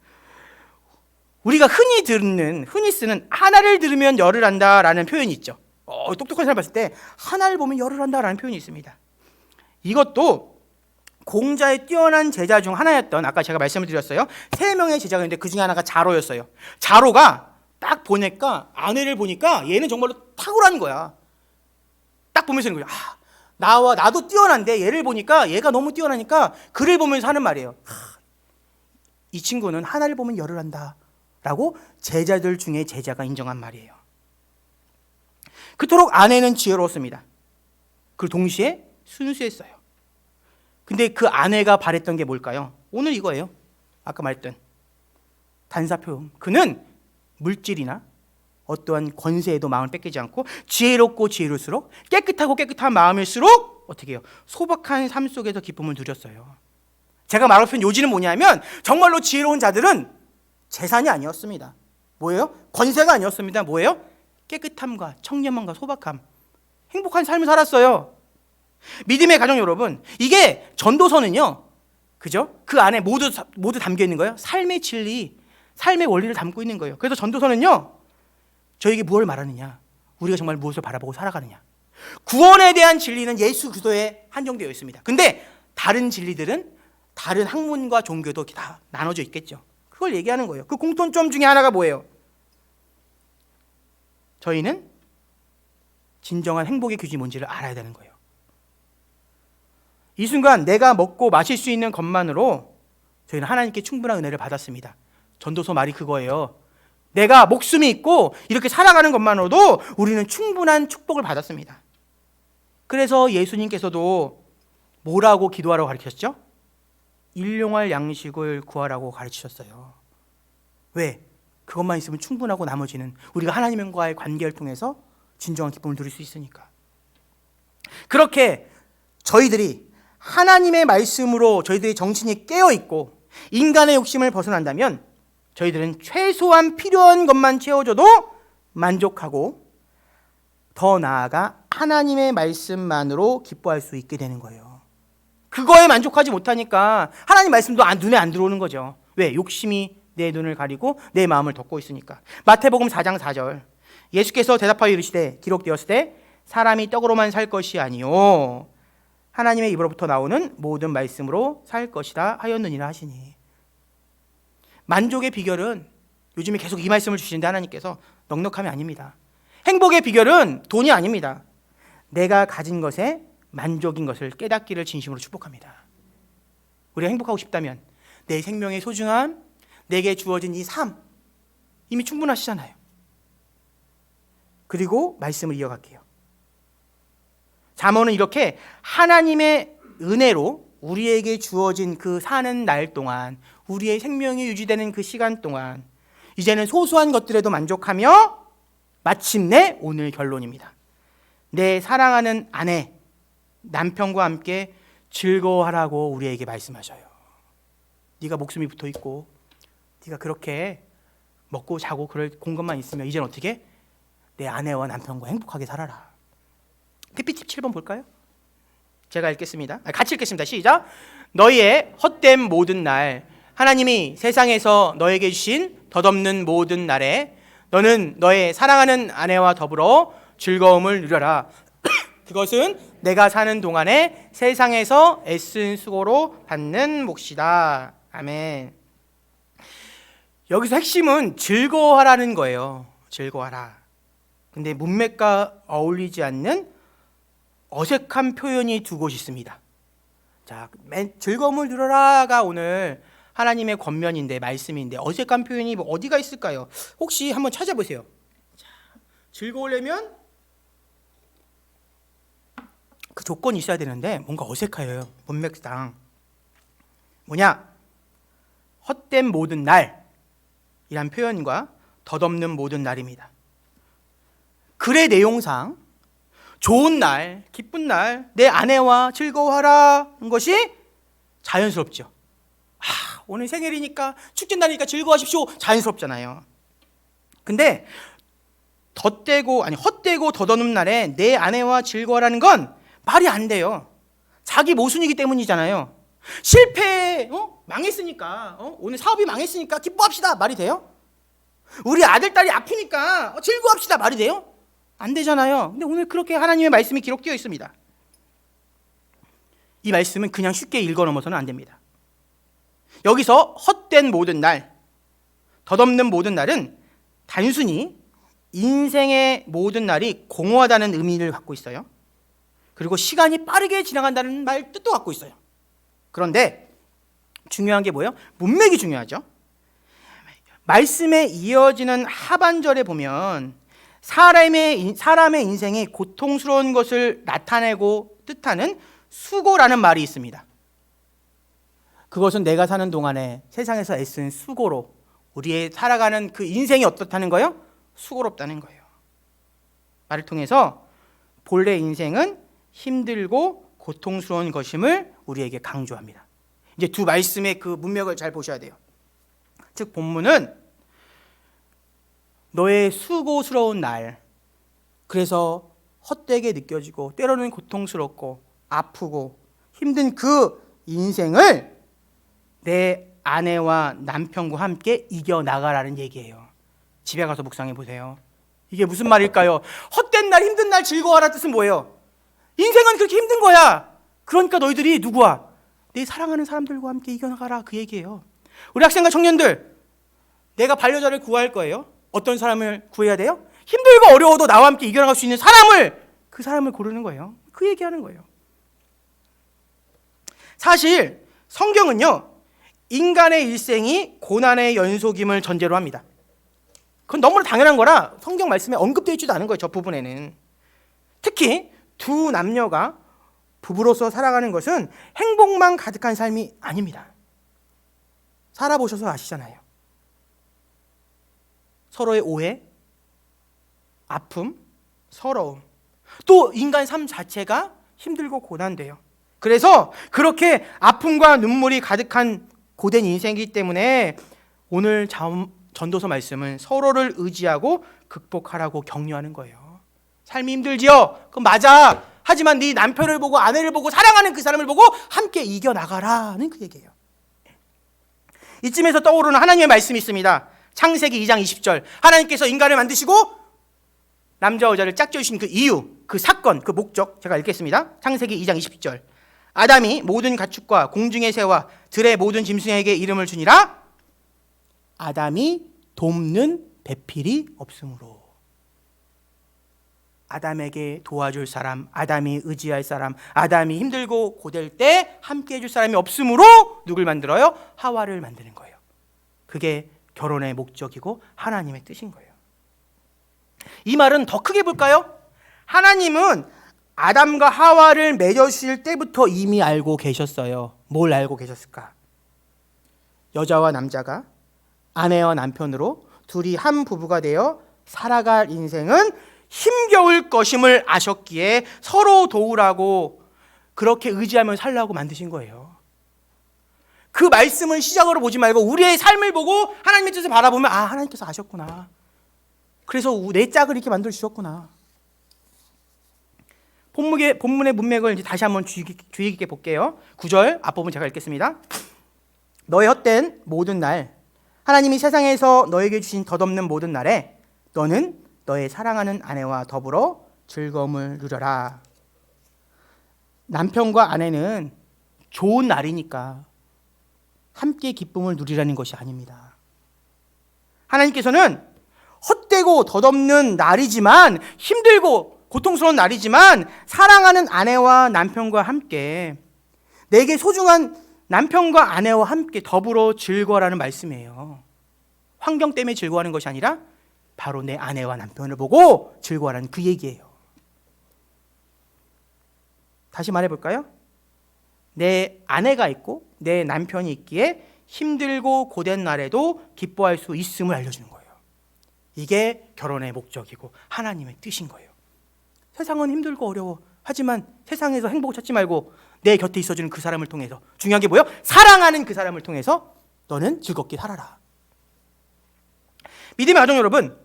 우리가 흔히 쓰는 하나를 들으면 열을 한다라는 표현이 있죠. 똑똑한 사람 봤을 때 하나를 보면 열을 한다라는 표현이 있습니다. 이것도 공자의 뛰어난 제자 중 하나였던, 아까 제가 말씀을 드렸어요. 3명의 제자가 있는데 그 중에 하나가 자로였어요. 자로가 딱 보니까, 아내를 보니까 얘는 정말로 탁월한 거야. 딱 보면서 있는 거야. 나도 뛰어난데 얘를 보니까 얘가 너무 뛰어나니까 그를 보면서 하는 말이에요. 이 친구는 하나를 보면 열을 한다 라고 제자들 중에 제자가 인정한 말이에요. 그토록 아내는 지혜로웠습니다. 그리고 동시에 순수했어요. 근데 그 아내가 바랬던 게 뭘까요? 오늘 이거예요. 아까 말했던 단사표음. 그는 물질이나 어떠한 권세에도 마음을 뺏기지 않고 지혜롭고 지혜로울수록, 깨끗하고 깨끗한 마음일수록 어떻게 해요? 소박한 삶 속에서 기쁨을 누렸어요. 제가 말할 수 있는 요지는 뭐냐면, 정말로 지혜로운 자들은 재산이 아니었습니다. 뭐예요? 권세가 아니었습니다. 뭐예요? 깨끗함과 청렴함과 소박함, 행복한 삶을 살았어요. 믿음의 가정 여러분, 이게 전도서는요, 그죠? 그 안에 모두 담겨 있는 거예요. 삶의 진리, 삶의 원리를 담고 있는 거예요. 그래서 전도서는요, 저에게 무엇을 말하느냐, 우리가 정말 무엇을 바라보고 살아가느냐, 구원에 대한 진리는 예수 그리스도에 한정되어 있습니다. 근데 다른 진리들은 다른 학문과 종교도 다 나눠져 있겠죠. 그걸 얘기하는 거예요. 그 공통점 중에 하나가 뭐예요? 저희는 진정한 행복의 규칙이 뭔지를 알아야 되는 거예요. 이 순간 내가 먹고 마실 수 있는 것만으로 저희는 하나님께 충분한 은혜를 받았습니다. 전도서 말이 그거예요. 내가 목숨이 있고 이렇게 살아가는 것만으로도 우리는 충분한 축복을 받았습니다. 그래서 예수님께서도 뭐라고 기도하라고 가르치셨죠? 일용할 양식을 구하라고 가르치셨어요. 왜? 그것만 있으면 충분하고 나머지는 우리가 하나님과의 관계를 통해서 진정한 기쁨을 누릴 수 있으니까. 그렇게 저희들이 하나님의 말씀으로 저희들의 정신이 깨어있고 인간의 욕심을 벗어난다면 저희들은 최소한 필요한 것만 채워줘도 만족하고 더 나아가 하나님의 말씀만으로 기뻐할 수 있게 되는 거예요. 그거에 만족하지 못하니까 하나님 말씀도 눈에 안 들어오는 거죠. 왜? 욕심이 내 눈을 가리고 내 마음을 덮고 있으니까. 마태복음 4장 4절 예수께서 대답하여 이르시되 기록되었을 때 사람이 떡으로만 살 것이 아니요 하나님의 입으로부터 나오는 모든 말씀으로 살 것이다 하였느니라 하시니. 만족의 비결은 요즘에 계속 이 말씀을 주시는데 하나님께서 넉넉함이 아닙니다. 행복의 비결은 돈이 아닙니다. 내가 가진 것에 만족인 것을 깨닫기를 진심으로 축복합니다. 우리가 행복하고 싶다면 내 생명의 소중함, 내게 주어진 이 삶 이미 충분하시잖아요. 그리고 말씀을 이어갈게요. 잠언은 이렇게 하나님의 은혜로 우리에게 주어진 그 사는 날 동안 우리의 생명이 유지되는 그 시간 동안 이제는 소소한 것들에도 만족하며 마침내 오늘 결론입니다. 내 사랑하는 아내, 남편과 함께 즐거워하라고 우리에게 말씀하셔요. 네가 목숨이 붙어있고 네가 그렇게 먹고 자고 그럴 공간만 있으면 이제는 어떻게? 내 아내와 남편과 행복하게 살아라. PPT 7번 볼까요? 제가 읽겠습니다. 같이 읽겠습니다. 시작. 너희의 헛된 모든 날 하나님이 세상에서 너에게 주신 덧없는 모든 날에 너는 너의 사랑하는 아내와 더불어 즐거움을 누려라. 그것은 내가 사는 동안에 세상에서 애쓴 수고로 받는 몫이다. 아멘. 여기서 핵심은 즐거워하라는 거예요. 즐거워하라. 근데 문맥과 어울리지 않는 어색한 표현이 두 곳이 있습니다. 자, 즐거움을 누려라가 오늘 하나님의 권면인데 말씀인데 어색한 표현이 어디가 있을까요? 혹시 한번 찾아보세요. 자, 즐거우려면 그 조건이 있어야 되는데 뭔가 어색해요. 문맥상. 뭐냐? 헛된 모든 날이란 표현과 덧없는 모든 날입니다. 글의 내용상 좋은 날, 기쁜 날, 내 아내와 즐거워하라는 것이 자연스럽죠. 오늘 생일이니까 축제날이니까 즐거워하십시오. 자연스럽잖아요. 근데 헛되고 덧없는 날에 내 아내와 즐거워하라는 건 말이 안 돼요. 자기 모순이기 때문이잖아요. 실패, 망했으니까, 오늘 사업이 망했으니까 기뻐합시다. 말이 돼요? 우리 아들, 딸이 아프니까 즐거워합시다. 말이 돼요? 안 되잖아요. 근데 오늘 그렇게 하나님의 말씀이 기록되어 있습니다. 이 말씀은 그냥 쉽게 읽어 넘어서는 안 됩니다. 여기서 헛된 모든 날, 덧없는 모든 날은 단순히 인생의 모든 날이 공허하다는 의미를 갖고 있어요. 그리고 시간이 빠르게 지나간다는 말 뜻도 갖고 있어요. 그런데 중요한 게 뭐예요? 문맥이 중요하죠. 말씀에 이어지는 하반절에 보면 사람의 인생이 고통스러운 것을 나타내고 뜻하는 수고라는 말이 있습니다. 그것은 내가 사는 동안에 세상에서 애쓴 수고로 우리의 살아가는 그 인생이 어떻다는 거예요? 수고롭다는 거예요. 말을 통해서 본래 인생은 힘들고 고통스러운 것임을 우리에게 강조합니다. 이제 두 말씀의 그 문맥을 잘 보셔야 돼요. 즉 본문은 너의 수고스러운 날, 그래서 헛되게 느껴지고 때로는 고통스럽고 아프고 힘든 그 인생을 내 아내와 남편과 함께 이겨나가라는 얘기예요. 집에 가서 묵상해 보세요. 이게 무슨 말일까요? 헛된 날, 힘든 날 즐거워하라 뜻은 뭐예요? 인생은 그렇게 힘든 거야. 그러니까 너희들이 누구와? 내 사랑하는 사람들과 함께 이겨나가라, 그 얘기예요. 우리 학생과 청년들, 내가 반려자를 구할 거예요. 어떤 사람을 구해야 돼요? 힘들고 어려워도 나와 함께 이겨나갈 수 있는 사람을, 그 사람을 고르는 거예요. 그 얘기하는 거예요. 사실 성경은요, 인간의 일생이 고난의 연속임을 전제로 합니다. 그건 너무나 당연한 거라 성경 말씀에 언급되어 있지도 않은 거예요. 저 부분에는. 특히 두 남녀가 부부로서 살아가는 것은 행복만 가득한 삶이 아닙니다. 살아보셔서 아시잖아요. 서로의 오해, 아픔, 서러움, 또 인간 삶 자체가 힘들고 고난돼요. 그래서 그렇게 아픔과 눈물이 가득한 고된 인생이기 때문에 오늘 전도서 말씀은 서로를 의지하고 극복하라고 격려하는 거예요. 삶이 힘들지요? 그럼 맞아. 하지만 네 남편을 보고 아내를 보고 사랑하는 그 사람을 보고 함께 이겨나가라는 그 얘기예요. 이쯤에서 떠오르는 하나님의 말씀이 있습니다. 창세기 2장 20절. 하나님께서 인간을 만드시고 남자와 여자를 짝지으신 그 이유, 그 사건, 그 목적, 제가 읽겠습니다. 창세기 2장 20절. 아담이 모든 가축과 공중의 새와 들의 모든 짐승에게 이름을 주니라. 아담이 돕는 배필이 없으므로. 아담에게 도와줄 사람, 아담이 의지할 사람, 아담이 힘들고 고될 때 함께 해줄 사람이 없으므로 누굴 만들어요? 하와를 만드는 거예요. 그게 결혼의 목적이고 하나님의 뜻인 거예요. 이 말은 더 크게 볼까요? 하나님은 아담과 하와를 맺으실 때부터 이미 알고 계셨어요. 뭘 알고 계셨을까? 여자와 남자가 아내와 남편으로 둘이 한 부부가 되어 살아갈 인생은 힘겨울 것임을 아셨기에 서로 도우라고 그렇게 의지하며 살라고 만드신 거예요. 그 말씀은 시작으로 보지 말고 우리의 삶을 보고 하나님의 뜻을 바라보면 아, 하나님께서 아셨구나. 그래서 내 짝을 이렇게 만들어 주셨구나. 본문의 문맥을 이제 다시 한번 주의 깊게 볼게요. 9절 앞부분 제가 읽겠습니다. 너의 헛된 모든 날 하나님이 세상에서 너에게 주신 덧없는 모든 날에 너는 너의 사랑하는 아내와 더불어 즐거움을 누려라. 남편과 아내는 좋은 날이니까 함께 기쁨을 누리라는 것이 아닙니다. 하나님께서는 헛되고 덧없는 날이지만 힘들고 고통스러운 날이지만 사랑하는 아내와 남편과 함께 내게 소중한 남편과 아내와 함께 더불어 즐거워라는 말씀이에요. 환경 때문에 즐거워하는 것이 아니라 바로 내 아내와 남편을 보고 즐거워하는 그 얘기예요. 다시 말해볼까요? 내 아내가 있고 내 남편이 있기에 힘들고 고된 날에도 기뻐할 수 있음을 알려주는 거예요. 이게 결혼의 목적이고 하나님의 뜻인 거예요. 세상은 힘들고 어려워. 하지만 세상에서 행복을 찾지 말고 내 곁에 있어주는 그 사람을 통해서 중요한 게 뭐예요? 사랑하는 그 사람을 통해서 너는 즐겁게 살아라. 믿음의 가족 여러분,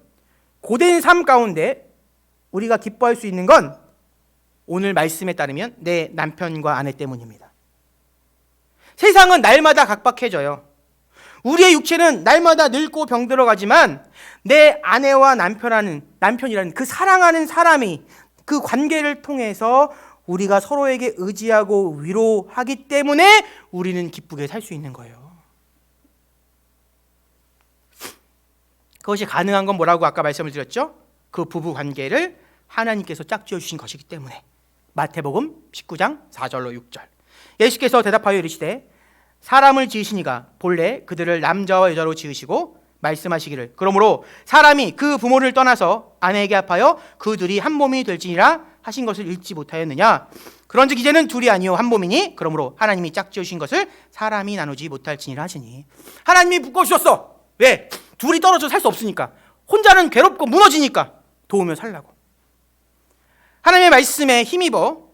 고된 삶 가운데 우리가 기뻐할 수 있는 건 오늘 말씀에 따르면 내 남편과 아내 때문입니다. 세상은 날마다 각박해져요. 우리의 육체는 날마다 늙고 병들어가지만 내 아내와 남편이라는 그 사랑하는 사람이 그 관계를 통해서 우리가 서로에게 의지하고 위로하기 때문에 우리는 기쁘게 살 수 있는 거예요. 그것이 가능한 건 뭐라고 아까 말씀을 드렸죠? 그 부부 관계를 하나님께서 짝지어 주신 것이기 때문에. 마태복음 19장 4절로 6절. 예수께서 대답하여 이르시되 사람을 지으시니가 본래 그들을 남자와 여자로 지으시고 말씀하시기를 그러므로 사람이 그 부모를 떠나서 아내에게 합하여 그 둘이 한 몸이 될지니라 하신 것을 읽지 못하였느냐. 그런즉 이제는 둘이 아니요 한 몸이니 그러므로 하나님이 짝지으신 것을 사람이 나누지 못할지니라 하시니. 하나님이 묶어주셨어. 왜? 둘이 떨어져 살 수 없으니까. 혼자는 괴롭고 무너지니까 도우며 살라고. 하나님의 말씀에 힘입어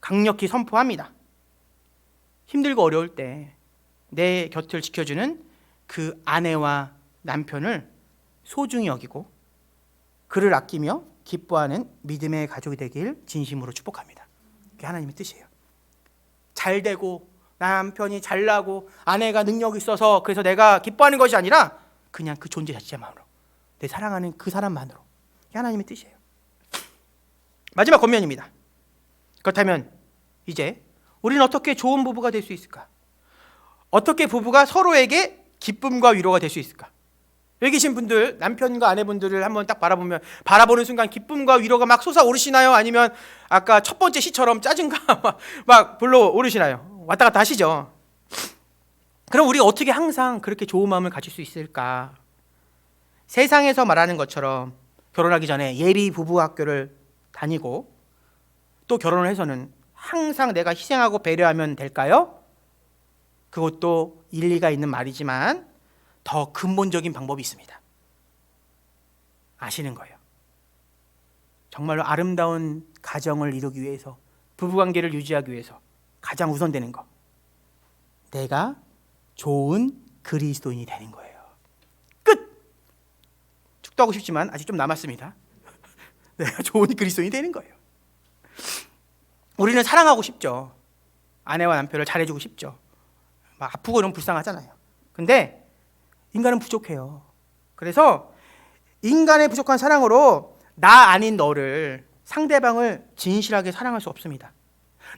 강력히 선포합니다. 힘들고 어려울 때 내 곁을 지켜주는 그 아내와 남편을 소중히 여기고 그를 아끼며 기뻐하는 믿음의 가족이 되길 진심으로 축복합니다. 그게 하나님의 뜻이에요. 잘 되고 남편이 잘나고 아내가 능력이 있어서 그래서 내가 기뻐하는 것이 아니라 그냥 그 존재 자체만으로 내 사랑하는 그 사람만으로. 그게 하나님의 뜻이에요. 마지막 권면입니다. 그렇다면 이제 우리는 어떻게 좋은 부부가 될 수 있을까? 어떻게 부부가 서로에게 기쁨과 위로가 될 수 있을까? 여기 계신 분들, 남편과 아내분들을 한번 딱 바라보는 순간 기쁨과 위로가 막 솟아오르시나요? 아니면 아까 첫 번째 시처럼 짜증과 막 불러오르시나요? 왔다 갔다 하시죠. 그럼 우리가 어떻게 항상 그렇게 좋은 마음을 가질 수 있을까? 세상에서 말하는 것처럼 결혼하기 전에 예비 부부 학교를 다니고 또 결혼을 해서는 항상 내가 희생하고 배려하면 될까요? 그것도 일리가 있는 말이지만 더 근본적인 방법이 있습니다. 아시는 거예요. 정말로 아름다운 가정을 이루기 위해서, 부부관계를 유지하기 위해서 가장 우선되는 거, 내가 좋은 그리스도인이 되는 거예요. 끝! 축도하고 싶지만 아직 좀 남았습니다. 내가 좋은 그리스도인이 되는 거예요. 우리는 사랑하고 싶죠. 아내와 남편을 잘해주고 싶죠. 막 아프고 이러면 불쌍하잖아요. 근데 인간은 부족해요. 그래서 인간의 부족한 사랑으로 나 아닌 너를, 상대방을 진실하게 사랑할 수 없습니다.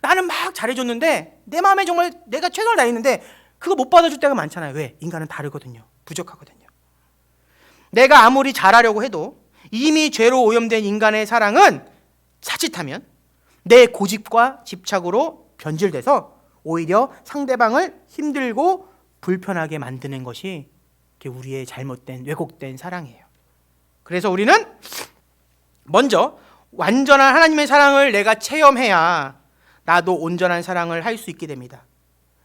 나는 막 잘해줬는데 내 마음에 정말 내가 최선을 다했는데 그거 못 받아줄 때가 많잖아요. 왜? 인간은 다르거든요. 부족하거든요. 내가 아무리 잘하려고 해도 이미 죄로 오염된 인간의 사랑은 자칫하면 내 고집과 집착으로 변질돼서 오히려 상대방을 힘들고 불편하게 만드는 것이 우리의 잘못된, 왜곡된 사랑이에요. 그래서 우리는 먼저 완전한 하나님의 사랑을 내가 체험해야 나도 온전한 사랑을 할 수 있게 됩니다.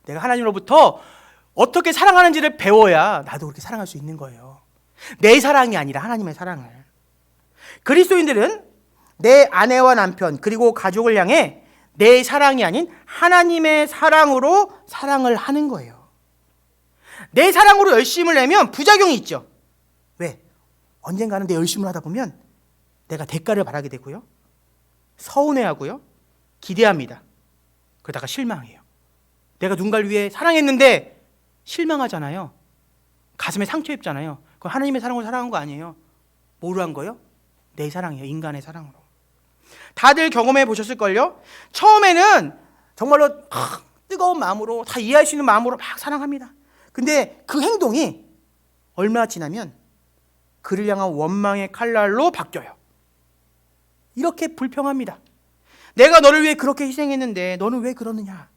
내가 하나님으로부터 어떻게 사랑하는지를 배워야 나도 그렇게 사랑할 수 있는 거예요. 내 사랑이 아니라 하나님의 사랑을. 그리스도인들은 내 아내와 남편 그리고 가족을 향해 내 사랑이 아닌 하나님의 사랑으로 사랑을 하는 거예요. 내 사랑으로 열심을 내면 부작용이 있죠. 왜? 언젠가는 내 열심을 하다 보면 내가 대가를 바라게 되고요, 서운해하고요, 기대합니다. 그러다가 실망해요. 내가 누군가를 위해 사랑했는데 실망하잖아요. 가슴에 상처 입잖아요. 그건 하나님의 사랑으로 사랑한 거 아니에요. 뭐로 한 거예요? 내 사랑이에요. 인간의 사랑으로. 다들 경험해 보셨을걸요? 처음에는 정말로 뜨거운 마음으로, 다 이해할 수 있는 마음으로 막 사랑합니다. 근데 그 행동이 얼마 지나면 그를 향한 원망의 칼날로 바뀌어요. 이렇게 불평합니다. 내가 너를 위해 그렇게 희생했는데 너는 왜 그러느냐?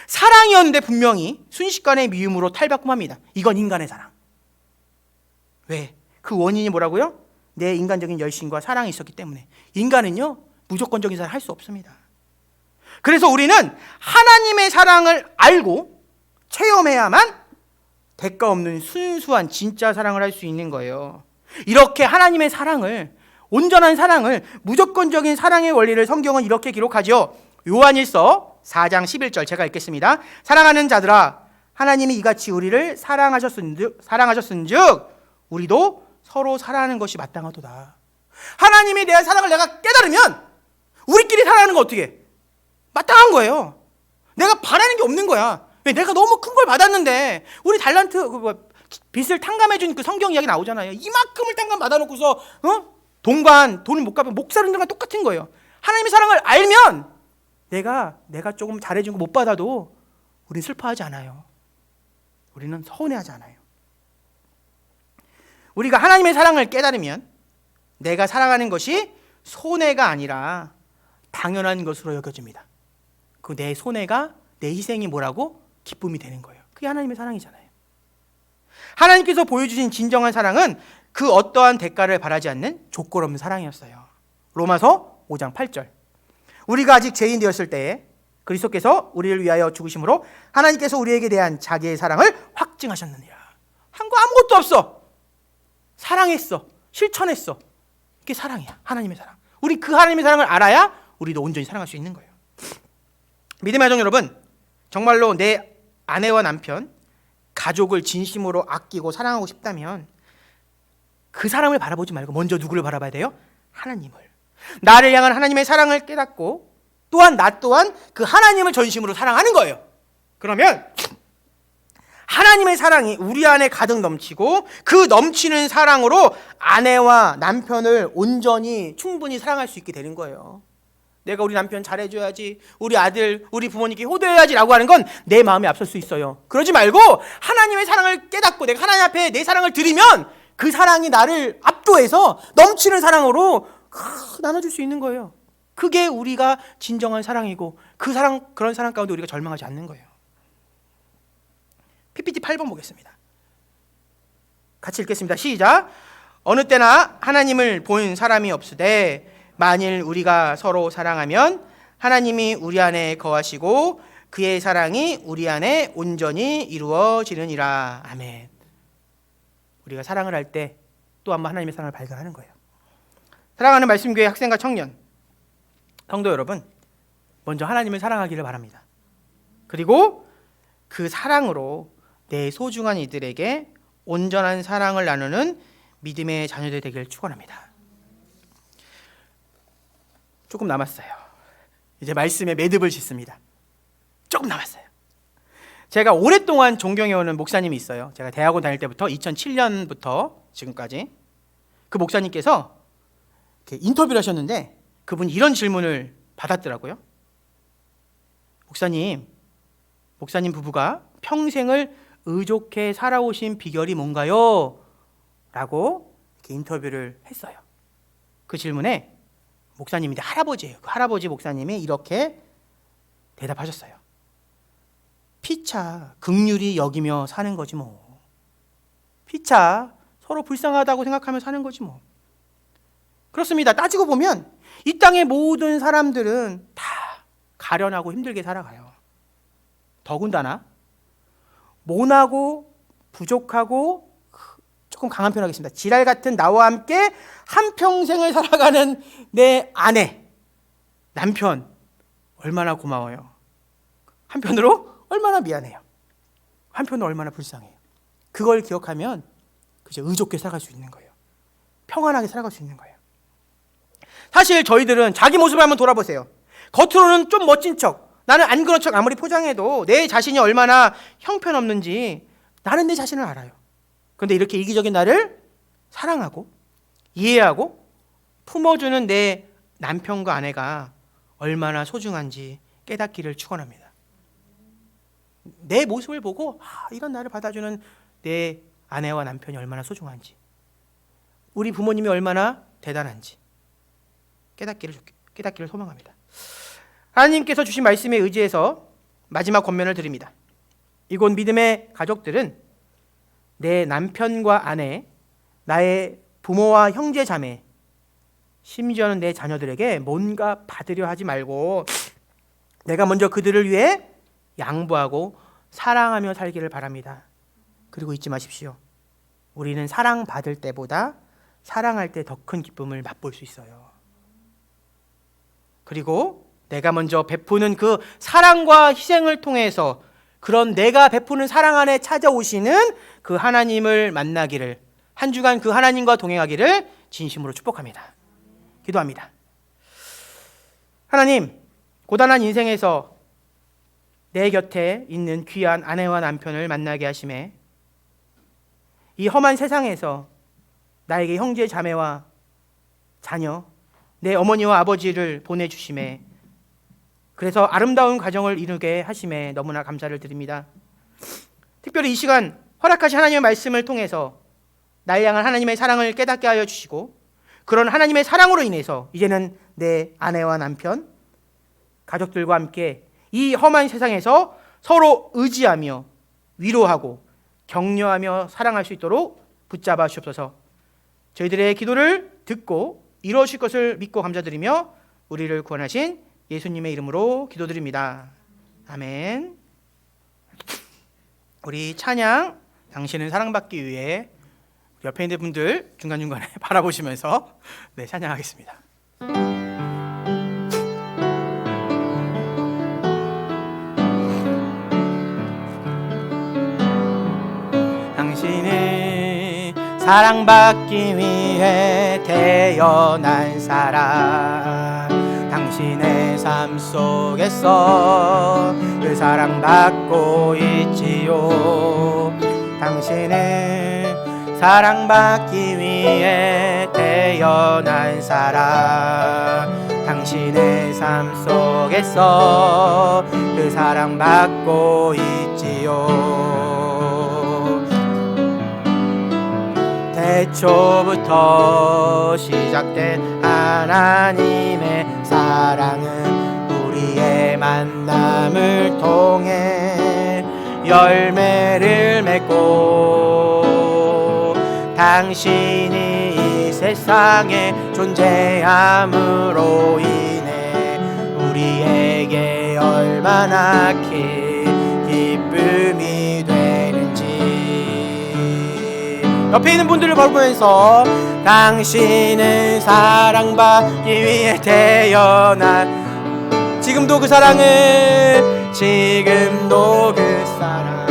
사랑이었는데 분명히 순식간에 미움으로 탈바꿈합니다. 이건 인간의 사랑. 왜? 그 원인이 뭐라고요? 내 인간적인 열심과 사랑이 있었기 때문에. 인간은요, 무조건적인 사랑을 할 수 없습니다. 그래서 우리는 하나님의 사랑을 알고 체험해야만 대가 없는 순수한 진짜 사랑을 할 수 있는 거예요. 이렇게 하나님의 사랑을, 온전한 사랑을, 무조건적인 사랑의 원리를 성경은 이렇게 기록하죠. 요한일서 4장 11절 제가 읽겠습니다. 사랑하는 자들아, 하나님이 이같이 우리를 사랑하셨은즉 우리도 서로 사랑하는 것이 마땅하도다. 하나님이 내 사랑을 내가 깨달으면 우리끼리 사랑하는 거 어떻게 해? 마땅한 거예요. 내가 바라는 게 없는 거야. 왜? 내가 너무 큰 걸 받았는데, 우리 달란트 빚을 탕감해준 그 성경 이야기 나오잖아요. 이만큼을 탕감 받아놓고서 돈을 못 갚으면 목 사는 데랑 똑같은 거예요. 하나님의 사랑을 알면 내가 조금 잘해준 거 못 받아도 우리는 슬퍼하지 않아요. 우리는 서운해하지 않아요. 우리가 하나님의 사랑을 깨달으면 내가 사랑하는 것이 손해가 아니라 당연한 것으로 여겨집니다. 그 내 손해가, 내 희생이 뭐라고? 기쁨이 되는 거예요. 그게 하나님의 사랑이잖아요. 하나님께서 보여주신 진정한 사랑은 그 어떠한 대가를 바라지 않는 조건 없는 사랑이었어요. 로마서 5장 8절. 우리가 아직 죄인 되었을 때에 그리스도께서 우리를 위하여 죽으심으로 하나님께서 우리에게 대한 자기의 사랑을 확증하셨느니라. 한 거 아무것도 없어. 사랑했어. 실천했어. 그게 사랑이야. 하나님의 사랑. 우리 그 하나님의 사랑을 알아야 우리도 온전히 사랑할 수 있는 거예요. 믿음의 가족 여러분, 정말로 내 아내와 남편, 가족을 진심으로 아끼고 사랑하고 싶다면 그 사람을 바라보지 말고 먼저 누구를 바라봐야 돼요? 하나님을. 나를 향한 하나님의 사랑을 깨닫고 또한 나 또한 그 하나님을 전심으로 사랑하는 거예요. 그러면 하나님의 사랑이 우리 안에 가득 넘치고 그 넘치는 사랑으로 아내와 남편을 온전히 충분히 사랑할 수 있게 되는 거예요. 내가 우리 남편 잘해줘야지, 우리 아들, 우리 부모님께 효도해야지 라고 하는 건 내 마음에 앞설 수 있어요. 그러지 말고 하나님의 사랑을 깨닫고 내가 하나님 앞에 내 사랑을 드리면 그 사랑이 나를 압도해서 넘치는 사랑으로 나눠줄 수 있는 거예요. 그게 우리가 진정한 사랑이고 그런 사랑 가운데 우리가 절망하지 않는 거예요. PPT 8번 보겠습니다. 같이 읽겠습니다. 시작. 어느 때나 하나님을 본 사람이 없으되 만일 우리가 서로 사랑하면 하나님이 우리 안에 거하시고 그의 사랑이 우리 안에 온전히 이루어지느니라. 아멘. 우리가 사랑을 할 때 또 한 번 하나님의 사랑을 발견하는 거예요. 사랑하는 말씀교회 학생과 청년, 성도 여러분, 먼저 하나님을 사랑하기를 바랍니다. 그리고 그 사랑으로 내 소중한 이들에게 온전한 사랑을 나누는 믿음의 자녀들 되기를 축원합니다. 조금 남았어요. 이제 말씀에 매듭을 짓습니다. 조금 남았어요. 제가 오랫동안 존경해오는 목사님이 있어요. 제가 대학원 다닐 때부터 2007년부터 지금까지 그 목사님께서 이렇게 인터뷰를 하셨는데 그분이 이런 질문을 받았더라고요. 목사님 부부가 평생을 의족해 살아오신 비결이 뭔가요? 라고 이렇게 인터뷰를 했어요. 그 질문에 목사님인데 할아버지예요. 그 할아버지 목사님이 이렇게 대답하셨어요. 피차 긍휼히 여기며 사는 거지 뭐. 피차 서로 불쌍하다고 생각하며 사는 거지 뭐. 그렇습니다. 따지고 보면 이 땅의 모든 사람들은 다 가련하고 힘들게 살아가요. 더군다나 모나고 부족하고 조금 강한 표현 하겠습니다. 지랄 같은 나와 함께 한평생을 살아가는 내 아내, 남편 얼마나 고마워요. 한편으로 얼마나 미안해요. 한편으로 얼마나 불쌍해요. 그걸 기억하면 그저 의족해 살아갈 수 있는 거예요. 평안하게 살아갈 수 있는 거예요. 사실 저희들은 자기 모습을 한번 돌아보세요. 겉으로는 좀 멋진 척, 나는 안 그런 척 아무리 포장해도 내 자신이 얼마나 형편없는지 나는 내 자신을 알아요. 그런데 이렇게 이기적인 나를 사랑하고 이해하고 품어주는 내 남편과 아내가 얼마나 소중한지 깨닫기를 축원합니다. 내 모습을 보고 이런 나를 받아주는 내 아내와 남편이 얼마나 소중한지, 우리 부모님이 얼마나 대단한지 깨닫기를 소망합니다. 하나님께서 주신 말씀에 의지해서 마지막 권면을 드립니다. 이곳 믿음의 가족들은 내 남편과 아내, 나의 부모와 형제 자매, 심지어는 내 자녀들에게 뭔가 받으려 하지 말고 내가 먼저 그들을 위해 양보하고 사랑하며 살기를 바랍니다. 그리고 잊지 마십시오. 우리는 사랑받을 때보다 사랑할 때 더 큰 기쁨을 맛볼 수 있어요. 그리고 내가 먼저 베푸는 그 사랑과 희생을 통해서 그런 내가 베푸는 사랑 안에 찾아오시는 그 하나님을 만나기를, 한 주간 그 하나님과 동행하기를 진심으로 축복합니다. 기도합니다. 하나님, 고단한 인생에서 내 곁에 있는 귀한 아내와 남편을 만나게 하심에 이 험한 세상에서 나에게 형제 자매와 자녀, 내 어머니와 아버지를 보내주심에, 그래서 아름다운 가정을 이루게 하심에 너무나 감사를 드립니다. 특별히 이 시간 허락하신 하나님의 말씀을 통해서 나를 향한 하나님의 사랑을 깨닫게 하여 주시고, 그런 하나님의 사랑으로 인해서 이제는 내 아내와 남편, 가족들과 함께 이 험한 세상에서 서로 의지하며 위로하고 격려하며 사랑할 수 있도록 붙잡아 주옵소서. 저희들의 기도를 듣고 이루어질 것을 믿고 감사드리며 우리를 구원하신 예수님의 이름으로 기도드립니다. 아멘. 우리 찬양 당신은 사랑받기 위해 옆에 있는 분들 중간중간에 바라보시면서 찬양하겠습니다. 당신은 사랑받기 위해 태어난 사람, 당신의 삶 속에서 그 사랑받고 있지요. 당신은 사랑받기 위해 태어난 사람, 당신의 삶 속에서 그 사랑받고 있지요. 태초부터 시작된 하나님의 사랑은 우리의 만남을 통해 열매를 맺고 당신이 이 세상에 존재함으로 인해 우리에게 얼마나 기쁨이 되는지. 옆에 있는 분들을 보면서 당신은 사랑받기 위해 태어난, 지금도 그 사랑을, 지금도 그 사랑,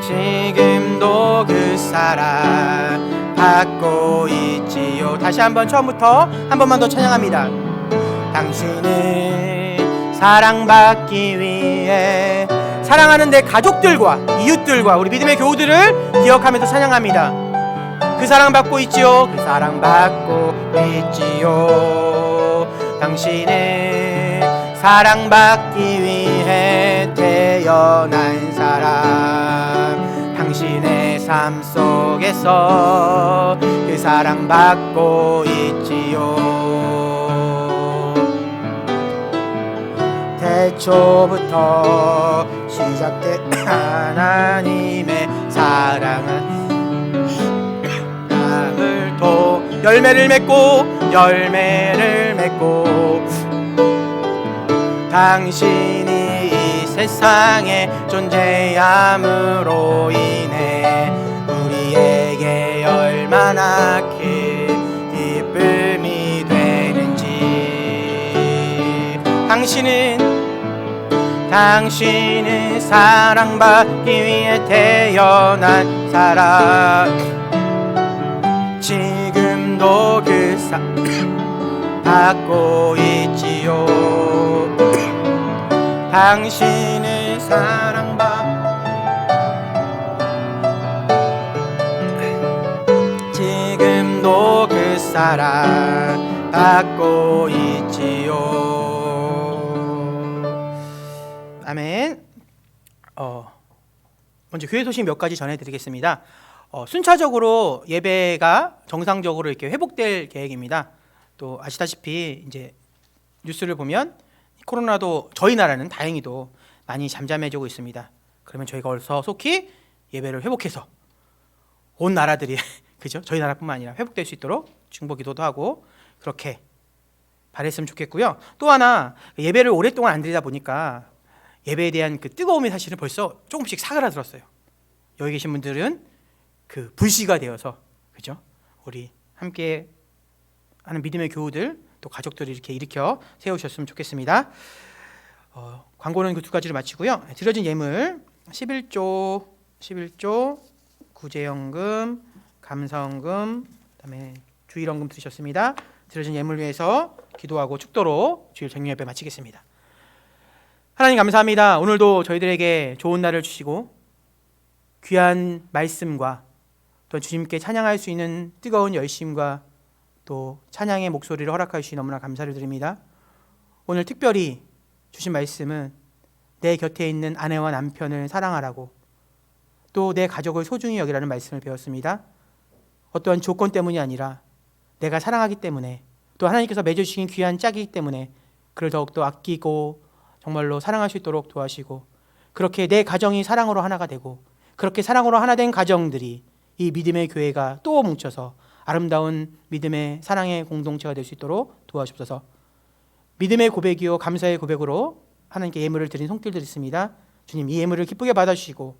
지금도 그 사랑 받고 있지요. 다시 한번 처음부터 한 번만 더 찬양합니다. 당신은 사랑받기 위해, 사랑하는 내 가족들과 이웃들과 우리 믿음의 교우들을 기억하면서 찬양합니다. 그 사랑받고 있지요. 그 사랑받고 있지요. 당신은 사랑받기 위해 태어난 사람, 당신의 삶 속에서 그 사랑받고 있지요. 태초부터 시작된 하나님의 사랑은 남을 또 열매를 맺고 당신이 이 세상에 존재함으로 인해 우리에게 얼마나 기쁨이 되는지. 당신은 사랑받기 위해 태어난 사람, 지금도 그 받고 있지요. 당신은 지금도 그 사랑 받고 있지요. 아멘. 먼저 교회 소식 몇 가지 전해드리겠습니다. 순차적으로 예배가 정상적으로 이렇게 회복될 계획입니다. 또 아시다시피 이제 뉴스를 보면 코로나도 저희 나라는 다행히도 많이 잠잠해지고 있습니다. 그러면 저희가 어서 속히 예배를 회복해서 온 나라들이 그죠? 저희 나라뿐만 아니라 회복될 수 있도록 중보 기도도 하고 그렇게 바랬으면 좋겠고요. 또 하나, 예배를 오랫동안 안 드리다 보니까 예배에 대한 그 뜨거움이 사실은 벌써 조금씩 사그라들었어요. 여기 계신 분들은 그 불씨가 되어서 그죠? 우리 함께 하는 믿음의 교우들 또 가족들을 이렇게 일으켜 세우셨으면 좋겠습니다. 광고는 그 두 가지를 마치고요. 드려진 예물 11조 구제연금, 감사원금, 그다음에 주일원금 드리셨습니다. 드려진 예물 위해서 기도하고 축도로 주일 정령 예배 마치겠습니다. 하나님 감사합니다. 오늘도 저희들에게 좋은 날을 주시고 귀한 말씀과 또 주님께 찬양할 수 있는 뜨거운 열심과 또 찬양의 목소리를 허락해 주시 너무나 감사를 드립니다. 오늘 특별히 주신 말씀은 내 곁에 있는 아내와 남편을 사랑하라고, 또 내 가족을 소중히 여기라는 말씀을 배웠습니다. 어떠한 조건 때문이 아니라 내가 사랑하기 때문에, 또 하나님께서 맺어주신 귀한 짝이기 때문에 그를 더욱더 아끼고 정말로 사랑할 수 있도록 도와주시고, 그렇게 내 가정이 사랑으로 하나가 되고, 그렇게 사랑으로 하나 된 가정들이 이 믿음의 교회가 또 뭉쳐서 아름다운 믿음의 사랑의 공동체가 될 수 있도록 도와주옵소서. 믿음의 고백이요 감사의 고백으로 하나님께 예물을 드린 손길들이 있습니다. 주님, 이 예물을 기쁘게 받아주시고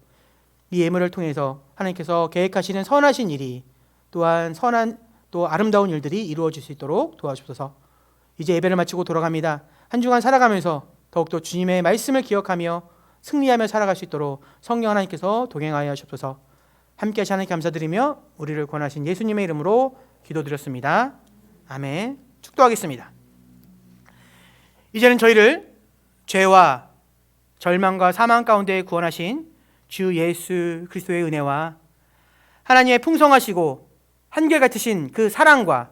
이 예물을 통해서 하나님께서 계획하시는 선하신 일이, 또한 선한 또 아름다운 일들이 이루어질 수 있도록 도와주옵소서. 이제 예배를 마치고 돌아갑니다. 한 주간 살아가면서 더욱더 주님의 말씀을 기억하며 승리하며 살아갈 수 있도록 성령 하나님께서 동행하여 하시옵소서. 함께 하시 하나님께 감사드리며 우리를 권하신 예수님의 이름으로 기도드렸습니다. 아멘. 축도하겠습니다. 이제는 저희를 죄와 절망과 사망 가운데 구원하신 주 예수 그리스도의 은혜와 하나님의 풍성하시고 한결같으신 그 사랑과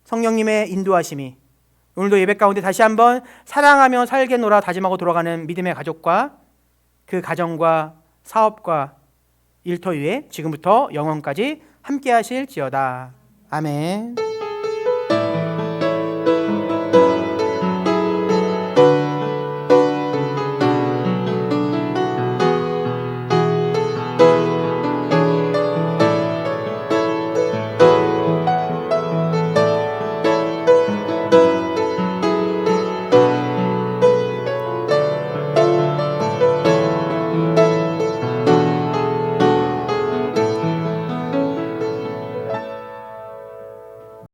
성령님의 인도하심이 오늘도 예배 가운데 다시 한번 사랑하며 살겠노라 다짐하고 돌아가는 믿음의 가족과 그 가정과 사업과 일터 위에 지금부터 영원까지 함께 하실지어다. 아멘.